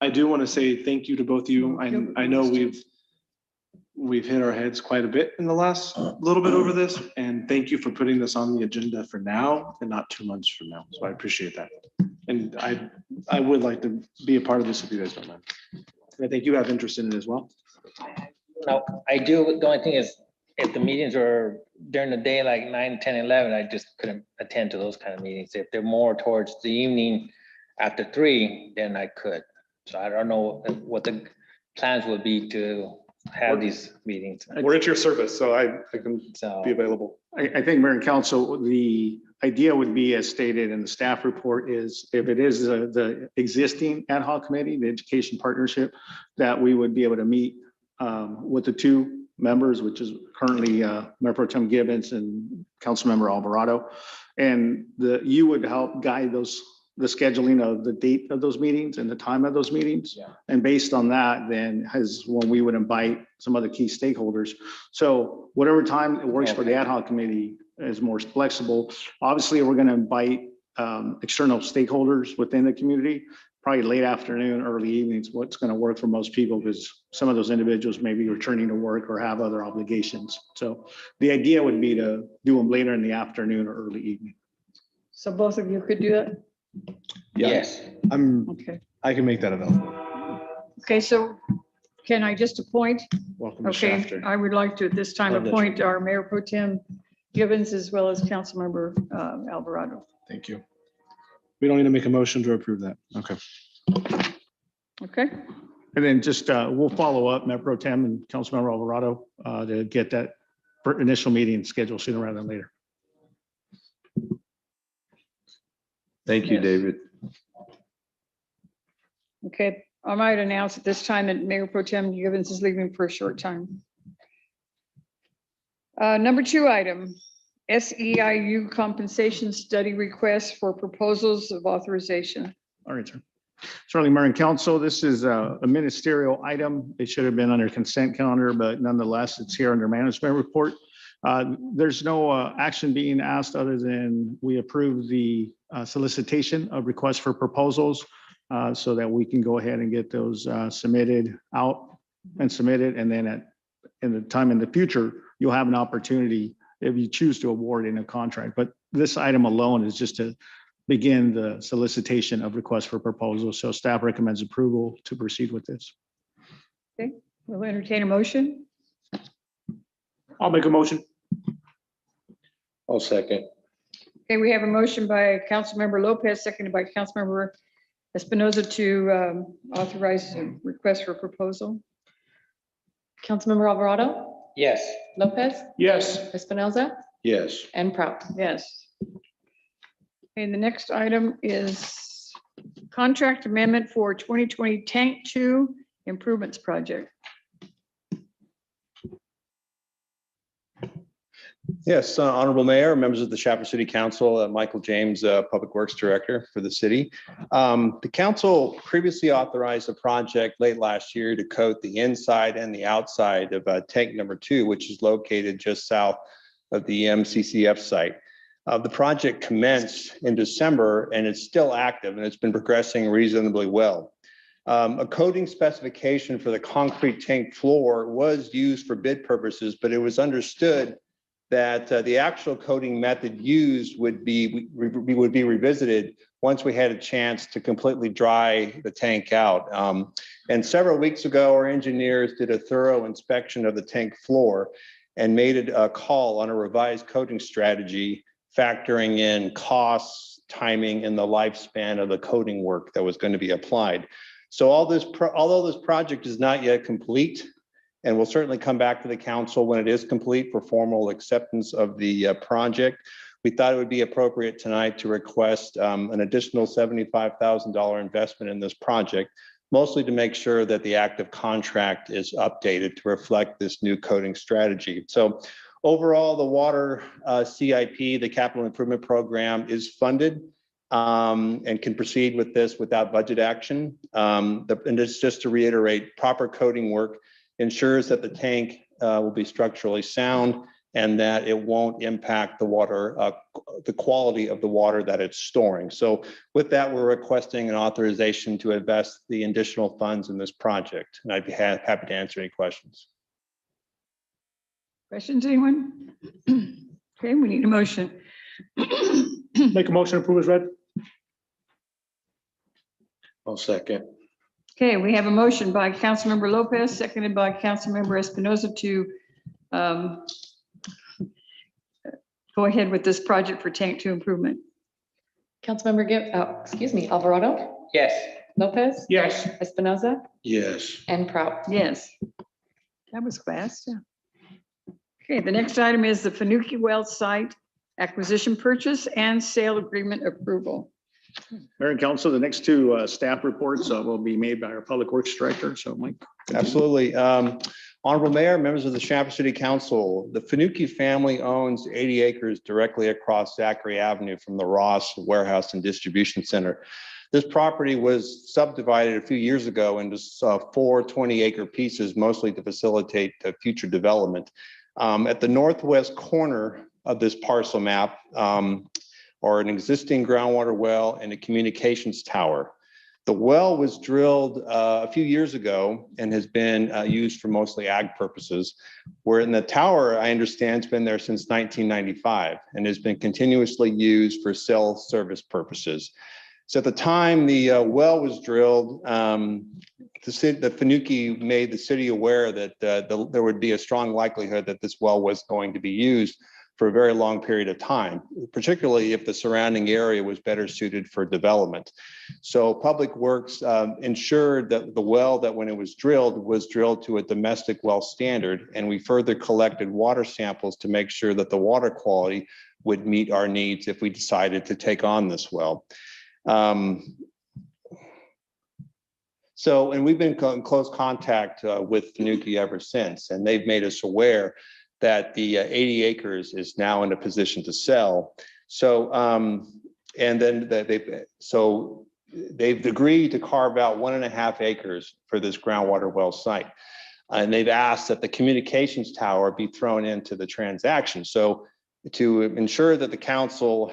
I do want to say thank you to both of you. I know we've hit our heads quite a bit in the last little bit over this, and thank you for putting this on the agenda for now and not 2 months from now. So I appreciate that. And I would like to be a part of this if you guys don't mind. I think you have interest in it as well. No, I do. The only thing is, if the meetings are during the day, like 9, 10, 11, I just couldn't attend to those kind of meetings. If they're more towards the evening after 3, then I could. So I don't know what the plans would be to have these meetings. We're at your service, so I can be available. I think, Mayor and Council, the idea would be, as stated in the staff report, is if it is the existing ad hoc committee, the education partnership, that we would be able to meet with the 2 members, which is currently Mayor Pro Tem Gibbons and Councilmember Alvarado, and you would help guide the scheduling of the date of those meetings and the time of those meetings. Yeah. And based on that, then is when we would invite some other key stakeholders. So whatever time it works for the ad hoc committee is more flexible. Obviously, we're going to invite external stakeholders within the community. probably late afternoon, early evenings, what's going to work for most people, because some of those individuals may be returning to work or have other obligations. So the idea would be to do them later in the afternoon or early evening. So both of you could do that? Yes. Okay. I can make that available. Okay, so can I just appoint? Welcome to Okay, Shafter. I would like to at this time Love that. appoint our Mayor Pro Tem Givens as well as Councilmember Alvarado. Thank you. We don't need to make a motion to approve that. Okay. Okay, And then just, we'll follow up, Mayor Pro Tem and Councilmember Alvarado, to get that initial meeting scheduled sooner rather than later. Thank you, Yes. David. okay. I might announce at this time that Mayor Pro Tem Givens is leaving for a short time. Number 2 item, SEIU compensation study request for proposals of authorization. All right, sir. Certainly, Mayor and Council, this is a ministerial item. It should have been on your consent calendar, but nonetheless, it's here under management report. There's no action being asked other than we approve the solicitation of requests for proposals so that we can go ahead and get those submitted out and submitted. And then in the time in the future, you'll have an opportunity if you choose to award in a contract. But this item alone is just to begin the solicitation of requests for proposals. So staff recommends approval to proceed with this. Okay, we'll entertain a motion. I'll make a motion. I'll second. Okay, we have a motion by Councilmember Lopez, seconded by Councilmember Espinoza to authorize a request for proposal. Councilmember Alvarado, Yes. Lopez, Yes. Espinoza, Yes. and Prout. Yes. And the next item is contract amendment for 2020 Tank 2 improvements project. Yes, Honorable Mayor, members of the Shafter City Council, Michael James, Public Works Director for the city. The council previously authorized a project late last year to coat the inside and the outside of tank number 2, which is located just south of the MCCF site. The project commenced in December and it's still active and it's been progressing reasonably well. A coating specification for the concrete tank floor was used for bid purposes, but it was understood that the actual coating method used would be revisited once we had a chance to completely dry the tank out. And several weeks ago, our engineers did a thorough inspection of the tank floor and made a call on a revised coating strategy, factoring in costs, timing, and the lifespan of the coating work that was going to be applied. So although this project is not yet complete, and we'll certainly come back to the council when it is complete for formal acceptance of the project, we thought it would be appropriate tonight to request an additional $75,000 investment in this project, mostly to make sure that the active contract is updated to reflect this new coating strategy. So overall, the water CIP, the capital improvement program, is funded and can proceed with this without budget action. And it's just to reiterate, proper coating work ensures that the tank will be structurally sound and that it won't impact the water, the quality of the water that it's storing. So with that, we're requesting an authorization to invest the additional funds in this project. And I'd be happy to answer any questions. Questions, anyone? Okay, we need a motion. Make a motion to approve as read. I'll second. Okay, we have a motion by Councilmember Lopez, seconded by Councilmember Espinoza to go ahead with this project for Tank 2 improvement. Councilmember Alvarado, Yes. Lopez, Yes. Espinoza, Yes. and Prout. Yes. That was fast. Yeah. Okay, the next item is the Fanucki Well site acquisition, purchase, and sale agreement approval. Mayor and Council, the next 2 staff reports will be made by our Public Works Director. So Mike. Absolutely. Honorable Mayor, members of the Shafter City Council, the Fanucki family owns 80 acres directly across Zachary Avenue from the Ross Warehouse and Distribution Center. This property was subdivided a few years ago into 4 20-acre pieces, mostly to facilitate future development. At the northwest corner of this parcel map are an existing groundwater well and a communications tower. The well was drilled a few years ago and has been used for mostly ag purposes. Where in the tower, I understand, it's been there since 1995 and has been continuously used for cell service purposes. So at the time the well was drilled, the Fanucki made the city aware that there would be a strong likelihood that this well was going to be used for a very long period of time, particularly if the surrounding area was better suited for development. So Public Works ensured that the well, that when it was drilled to a domestic well standard, and we further collected water samples to make sure that the water quality would meet our needs if we decided to take on this well. And we've been in close contact with Fanucki ever since, and they've made us aware that the 80 acres is now in a position to sell. So, they've agreed to carve out 1.5 acres for this groundwater well site. And they've asked that the communications tower be thrown into the transaction. So to ensure that the council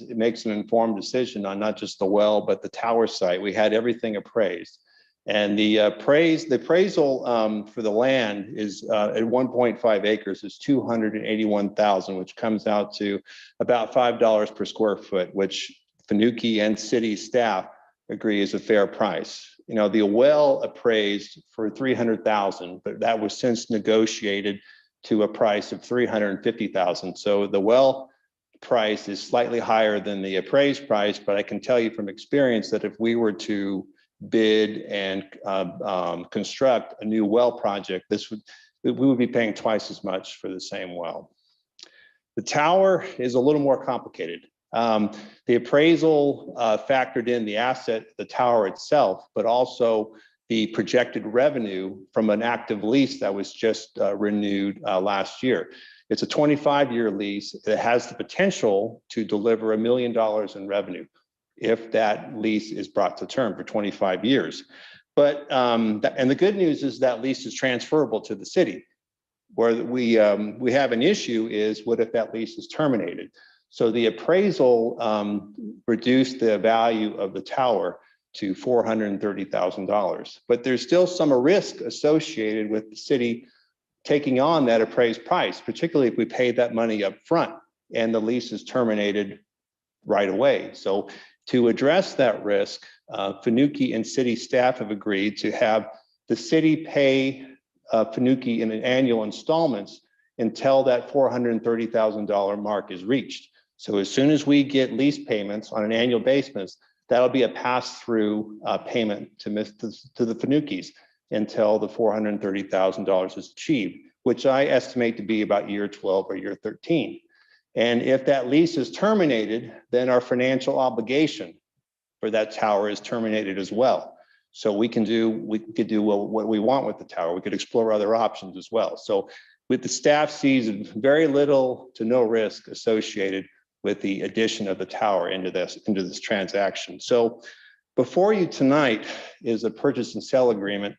makes an informed decision on not just the well, but the tower site, we had everything appraised. And the appraisal for the land is at 1.5 acres is $281,000, which comes out to about $5 per square foot, which Fanucki and city staff agree is a fair price. You know, the well appraised for $300,000, but that was since negotiated to a price of $350,000. So the well price is slightly higher than the appraised price, but I can tell you from experience that if we were to bid and construct a new well project, we would be paying twice as much for the same well. The tower is a little more complicated. The appraisal factored in the asset, the tower itself, but also the projected revenue from an active lease that was just renewed last year. It's a 25-year lease that has the potential to deliver $1 million in revenue if that lease is brought to term for 25 years. But, and the good news is that lease is transferable to the city. Where we have an issue is what if that lease is terminated? So the appraisal reduced the value of the tower to $430,000. But there's still some risk associated with the city taking on that appraised price, particularly if we pay that money up front and the lease is terminated right away. So to address that risk, Fanucki and city staff have agreed to have the city pay Fanucki in annual installments until that $430,000 mark is reached. So as soon as we get lease payments on an annual basis, that'll be a pass-through payment to the Fanuckis until the $430,000 is achieved, which I estimate to be about year 12 or year 13. And if that lease is terminated, then our financial obligation for that tower is terminated as well. So we could do what we want with the tower. We could explore other options as well. So with the staff sees very little to no risk associated with the addition of the tower into this transaction. So before you tonight is a purchase and sale agreement.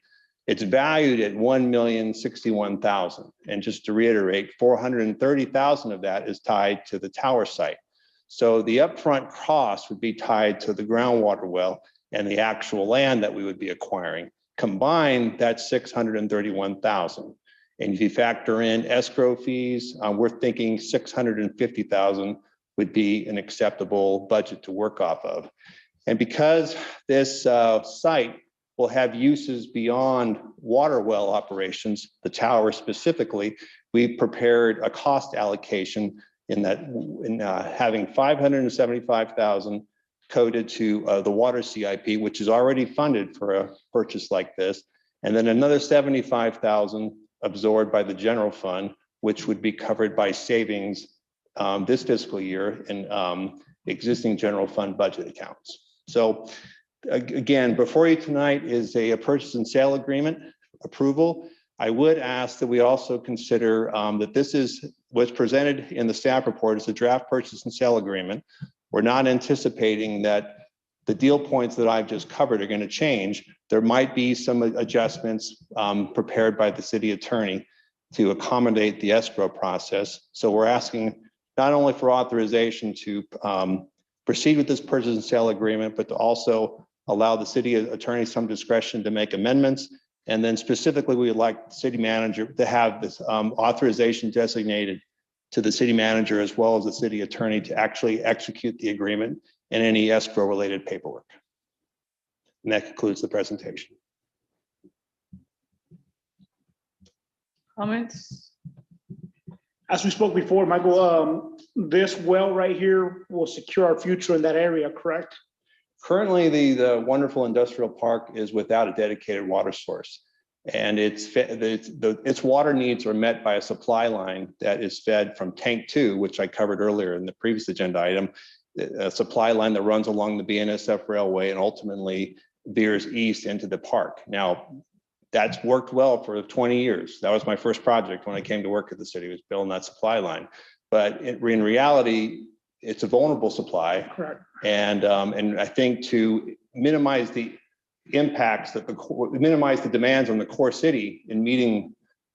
It's valued at $1,061,000. And just to reiterate, $430,000 of that is tied to the tower site. So the upfront cost would be tied to the groundwater well and the actual land that we would be acquiring. Combined, that's $631,000. And if you factor in escrow fees, we're thinking $650,000 would be an acceptable budget to work off of. And because this site will have uses beyond water well operations, the tower specifically, we prepared a cost allocation in having $575,000 coded to the water CIP, which is already funded for a purchase like this, and then another $75,000 absorbed by the general fund, which would be covered by savings this fiscal year in existing general fund budget accounts. So again, before you tonight is a purchase and sale agreement approval. I would ask that we also consider that this is what's presented in the staff report is a draft purchase and sale agreement. We're not anticipating that the deal points that I've just covered are going to change. There might be some adjustments prepared by the city attorney to accommodate the escrow process. So we're asking not only for authorization to proceed with this purchase and sale agreement, but to also allow the city attorney some discretion to make amendments. And then specifically, we would like the city manager to have this authorization designated to the city manager as well as the city attorney to actually execute the agreement and any escrow related paperwork. And that concludes the presentation. Comments? As we spoke before, Michael, this well right here will secure our future in that area, correct? Currently, the wonderful industrial park is without a dedicated water source. And its water needs are met by a supply line that is fed from tank 2, which I covered earlier in the previous agenda item, a supply line that runs along the BNSF railway and ultimately veers east into the park. Now, that's worked well for 20 years. That was my first project when I came to work at the city, was building that supply line. But in reality, it's a vulnerable supply. Correct. And I think to minimize the impacts minimize the demands on the core city in meeting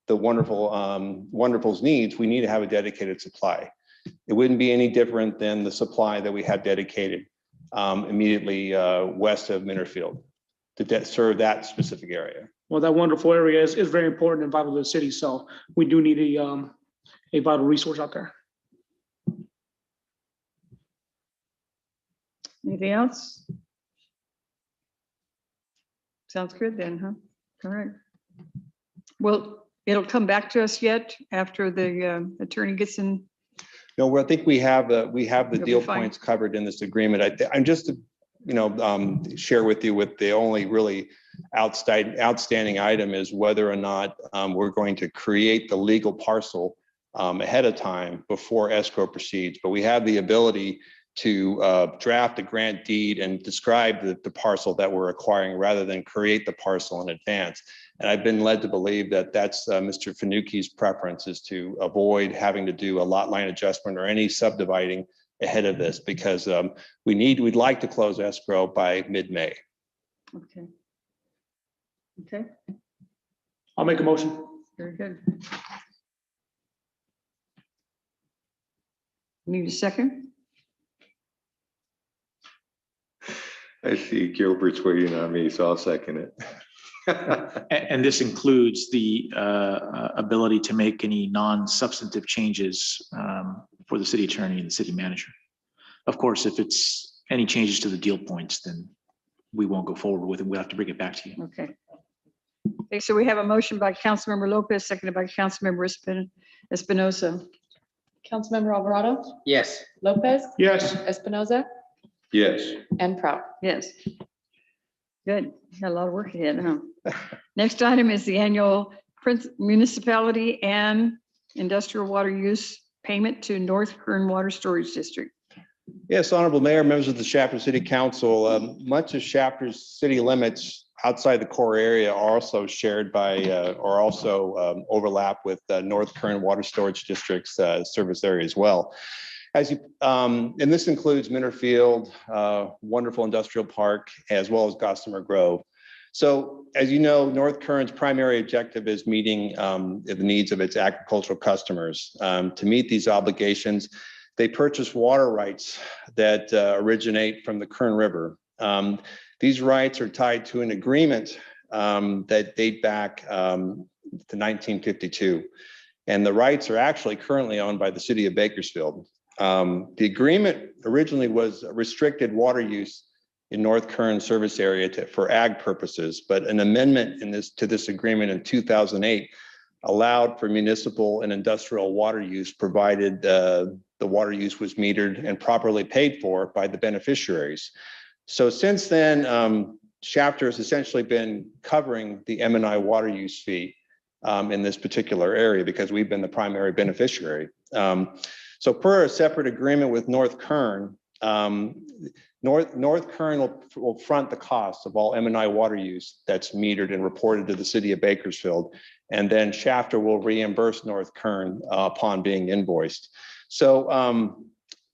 the wonderful's needs, we need to have a dedicated supply. It wouldn't be any different than the supply that we have dedicated immediately west of Minterfield to serve that specific area. Well, that wonderful area is very important and vital to the city. So we do need a vital resource out there. Anything else? Sounds good then, huh? All right. Well, it'll come back to us yet after the attorney gets in. No, well, I think we have the It'll deal be fine. points covered in this agreement. I'm just to, share with you with the only really outstanding item is whether or not we're going to create the legal parcel ahead of time before escrow proceeds. But we have the ability to draft a grant deed and describe the parcel that we're acquiring rather than create the parcel in advance. And I've been led to believe that that's Mr. Fanucki's preference, is to avoid having to do a lot line adjustment or any subdividing ahead of this, because we'd like to close escrow by mid-May. Okay. Okay, I'll make a motion. very good. Need a second? I see Gilbert's waiting on me, so I'll second it. And this includes the ability to make any non-substantive changes for the city attorney and the city manager. Of course, if it's any changes to the deal points, then we won't go forward with it. We'll have to bring it back to you. Okay. Okay, so we have a motion by Councilmember Lopez, seconded by Councilmember Espinosa. Councilmember Alvarado, Yes. Lopez, Yes. Espinoza, Yes. and Prout. Yes. Good. Got a lot of work ahead, huh? Next item is the annual municipality and industrial water use payment to North Kern Water Storage District. Yes, Honorable Mayor, members of the Shafter City Council, much of Shafter's city limits outside the core area are also shared by or also overlap with North Kern Water Storage District's service area as well. And this includes Minterfield, wonderful industrial park, as well as Gossamer Grove. So as you know, North Kern's primary objective is meeting the needs of its agricultural customers. To meet these obligations, they purchase water rights that originate from the Kern River. These rights are tied to an agreement that date back to 1952. And the rights are actually currently owned by the city of Bakersfield. The agreement originally was restricted water use in North Kern service area for ag purposes, but an amendment to this agreement in 2008 allowed for municipal and industrial water use, provided the water use was metered and properly paid for by the beneficiaries. So since then, Shafter has essentially been covering the M&I water use fee in this particular area because we've been the primary beneficiary. So per a separate agreement with North Kern, North Kern will front the cost of all M&I water use that's metered and reported to the city of Bakersfield, and then Shafter will reimburse North Kern upon being invoiced. So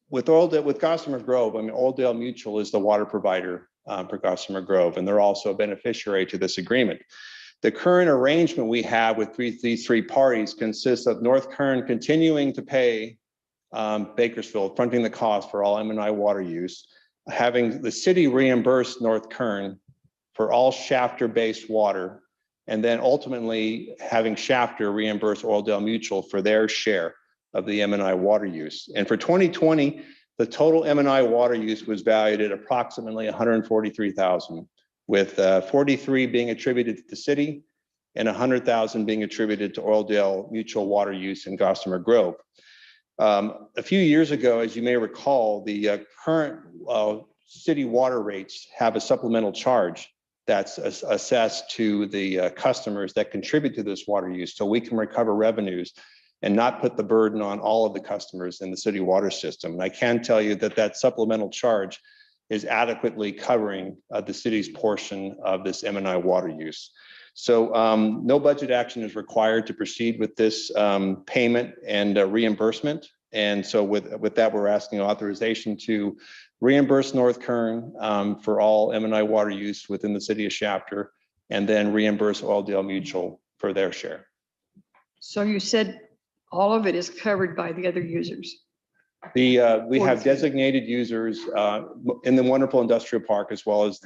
with Gossamer Grove, I mean, Oldale Mutual is the water provider for Gossamer Grove, and they're also a beneficiary to this agreement. The current arrangement we have with these three parties consists of North Kern continuing to pay Bakersfield, fronting the cost for all M&I water use. having the city reimburse North Kern for all Shafter-based water, and then ultimately having Shafter reimburse Oildale Mutual for their share of the M&I water use. And for 2020, the total M&I water use was valued at approximately 143,000, with 43 being attributed to the city and 100,000 being attributed to Oildale Mutual water use in Gossamer Grove. A few years ago, as you may recall, the current city water rates have a supplemental charge that's assessed to the customers that contribute to this water use, so we can recover revenues and not put the burden on all of the customers in the city water system. And I can tell you that that supplemental charge is adequately covering the city's portion of this M&I water use. So no budget action is required to proceed with this payment and reimbursement. And so with that, we're asking authorization to reimburse North Kern for all M&I water use within the city of Shafter, and then reimburse Oildale Mutual for their share. So you said all of it is covered by the other users. We have designated users in the wonderful industrial park, as well as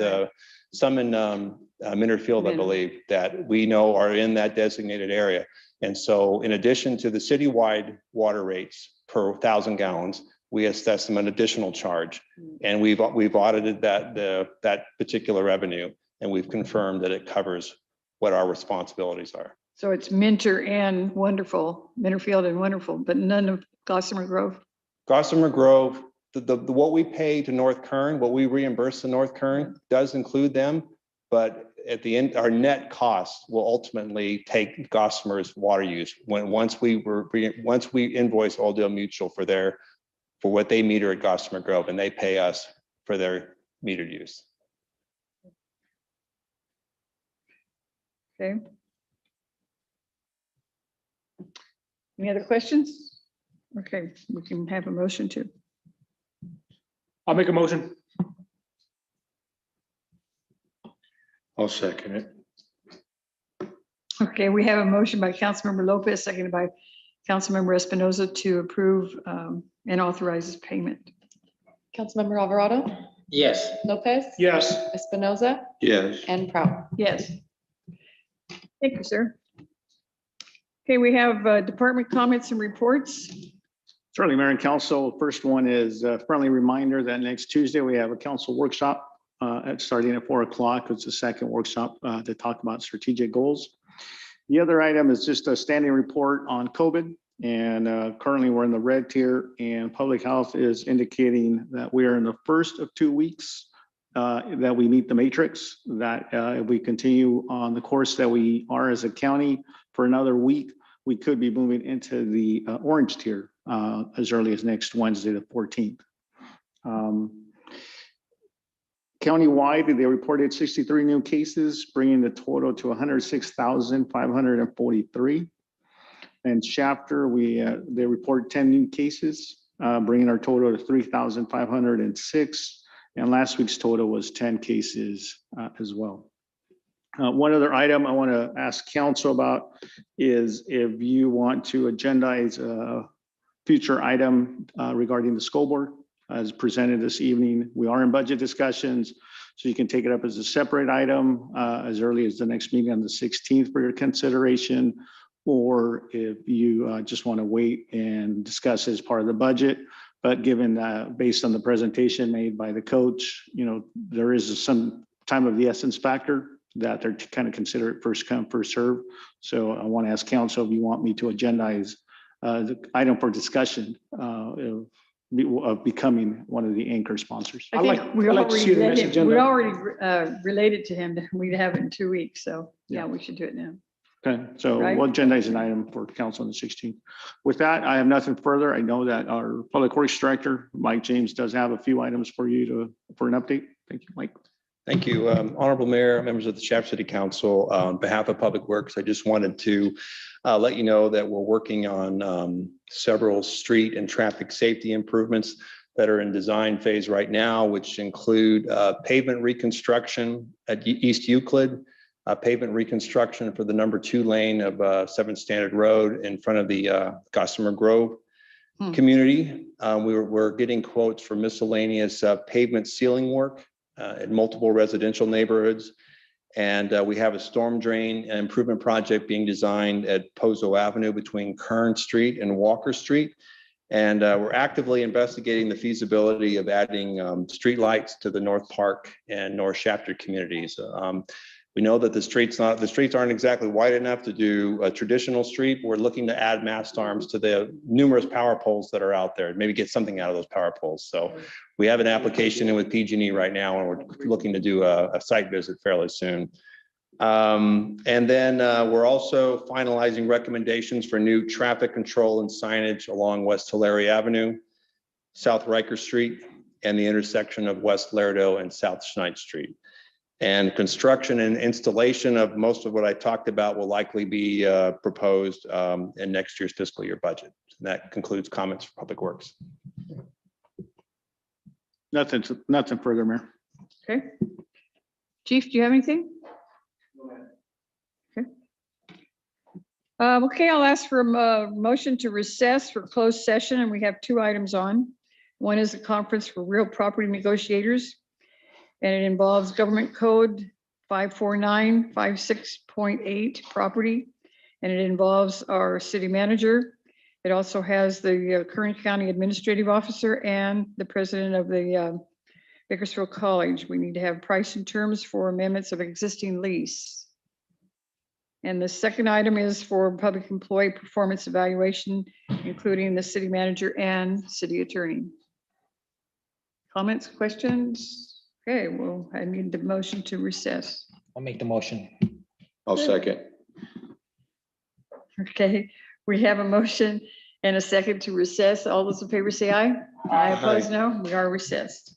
some in Minard Field, I believe, that we know are in that designated area. And so in addition to the citywide water rates per 1,000 gallons, we assess them an additional charge. And we've audited that particular revenue, and we've confirmed that it covers what our responsibilities are. So it's Minter and Wonderful, Minterfield and Wonderful, but none of Gossamer Grove? Gossamer Grove, what we pay to North Kern, what we reimburse to North Kern does include them, but at the end, our net cost will ultimately take Gossamer's water use once we invoice Oildale Mutual for what they meter at Gossamer Grove, and they pay us for their metered use. Okay. Any other questions? Okay, we can have a motion to. I'll make a motion. I'll second it. Okay, we have a motion by Councilmember Lopez, seconded by Councilmember Espinoza to approve and authorize payment. Councilmember Alvarado, Yes. Lopez, Yes. Espinoza, Yes. and Prout. Yes. Thank you, sir. Okay, we have department comments and reports. Certainly, Mayor and Council. First one is a friendly reminder that next Tuesday we have a council workshop starting at 4 o'clock. It's the second workshop to talk about strategic goals. The other item is just a standing report on COVID. And currently we're in the red tier, and public health is indicating that we are in the first of 2 weeks that we meet the matrix, that if we continue on the course that we are as a county for another week, we could be moving into the orange tier as early as next Wednesday, the 14th. Countywide, they reported 63 new cases, bringing the total to 106,543. And Shafter, they report 10 new cases, bringing our total to 3,506. And last week's total was 10 cases as well. One other item I want to ask council about is if you want to agendize a future item regarding the school board as presented this evening. We are in budget discussions, so you can take it up as a separate item as early as the next meeting on the 16th for your consideration. Or if you just want to wait and discuss as part of the budget. But given based on the presentation made by the coach, there is some time of the essence factor that they're kind of consider it first come, first serve. So I want to ask council if you want me to agendize the item for discussion of becoming one of the anchor sponsors. I think we already related to him that we'd have it in 2 weeks. So yeah, we should do it now. Okay, so we'll agendize an item for council on the 16th. With that, I have nothing further. I know that our Public Works Director, Mike James, does have a few items for you for an update. Thank you, Mike. Thank you, Honorable Mayor, members of the Shafter City Council. On behalf of Public Works, I just wanted to let you know that we're working on several street and traffic safety improvements that are in design phase right now, which include pavement reconstruction at East Euclid, pavement reconstruction for the number 2 lane of 7th Standard Road in front of the Gossamer Grove, community. We're getting quotes for miscellaneous pavement sealing work in multiple residential neighborhoods. And we have a storm drain improvement project being designed at Pozo Avenue between Kern Street and Walker Street. And we're actively investigating the feasibility of adding streetlights to the North Park and North Shafter communities. We know that the streets aren't exactly wide enough to do a traditional street. We're looking to add mast arms to the numerous power poles that are out there, maybe get something out of those power poles. So we have an application in with PG&E right now, and we're looking to do a site visit fairly soon. And then we're also finalizing recommendations for new traffic control and signage along West Tulare Avenue, South Riker Street, and the intersection of West Lerdo and South Schneid Street. And construction and installation of most of what I talked about will likely be proposed in next year's fiscal year budget. And that concludes comments for Public Works. Nothing further, Mayor. Okay. Chief, do you have anything? Okay. Okay, I'll ask for a motion to recess for closed session, and we have 2 items on. One is a conference for real property negotiators, and it involves Government Code 54956.8 property, and it involves our city manager. It also has the current county administrative officer and the president of the Bakersfield College. We need to have price and terms for amendments of existing lease. And the second item is for public employee performance evaluation, including the city manager and city attorney. Comments, questions? Okay, well, I need the motion to recess. I'll make the motion. I'll second. Okay, we have a motion and a second to recess. All those in favor say aye. Aye, opposed, no. We are recessed.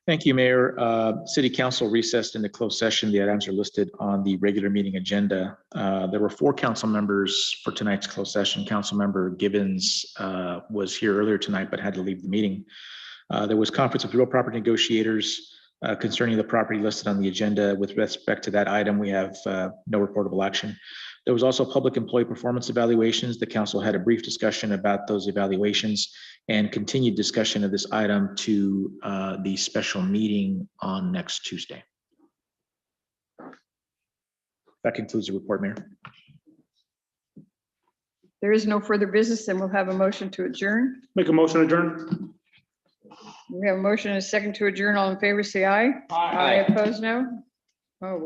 Thank you, Mayor. City Council recessed into closed session. The items are listed on the regular meeting agenda. There were 4 council members for tonight's closed session. Councilmember Gibbons was here earlier tonight, but had to leave the meeting. There was conference of real property negotiators concerning the property listed on the agenda. With respect to that item, we have no reportable action. There was also public employee performance evaluations. The council had a brief discussion about those evaluations and continued discussion of this item to the special meeting on next Tuesday. That concludes the report, Mayor. There is no further business, then we'll have a motion to adjourn. Make a motion to adjourn. We have a motion and a second to adjourn. All in favor, say aye. Aye. Opposed, no. Oh.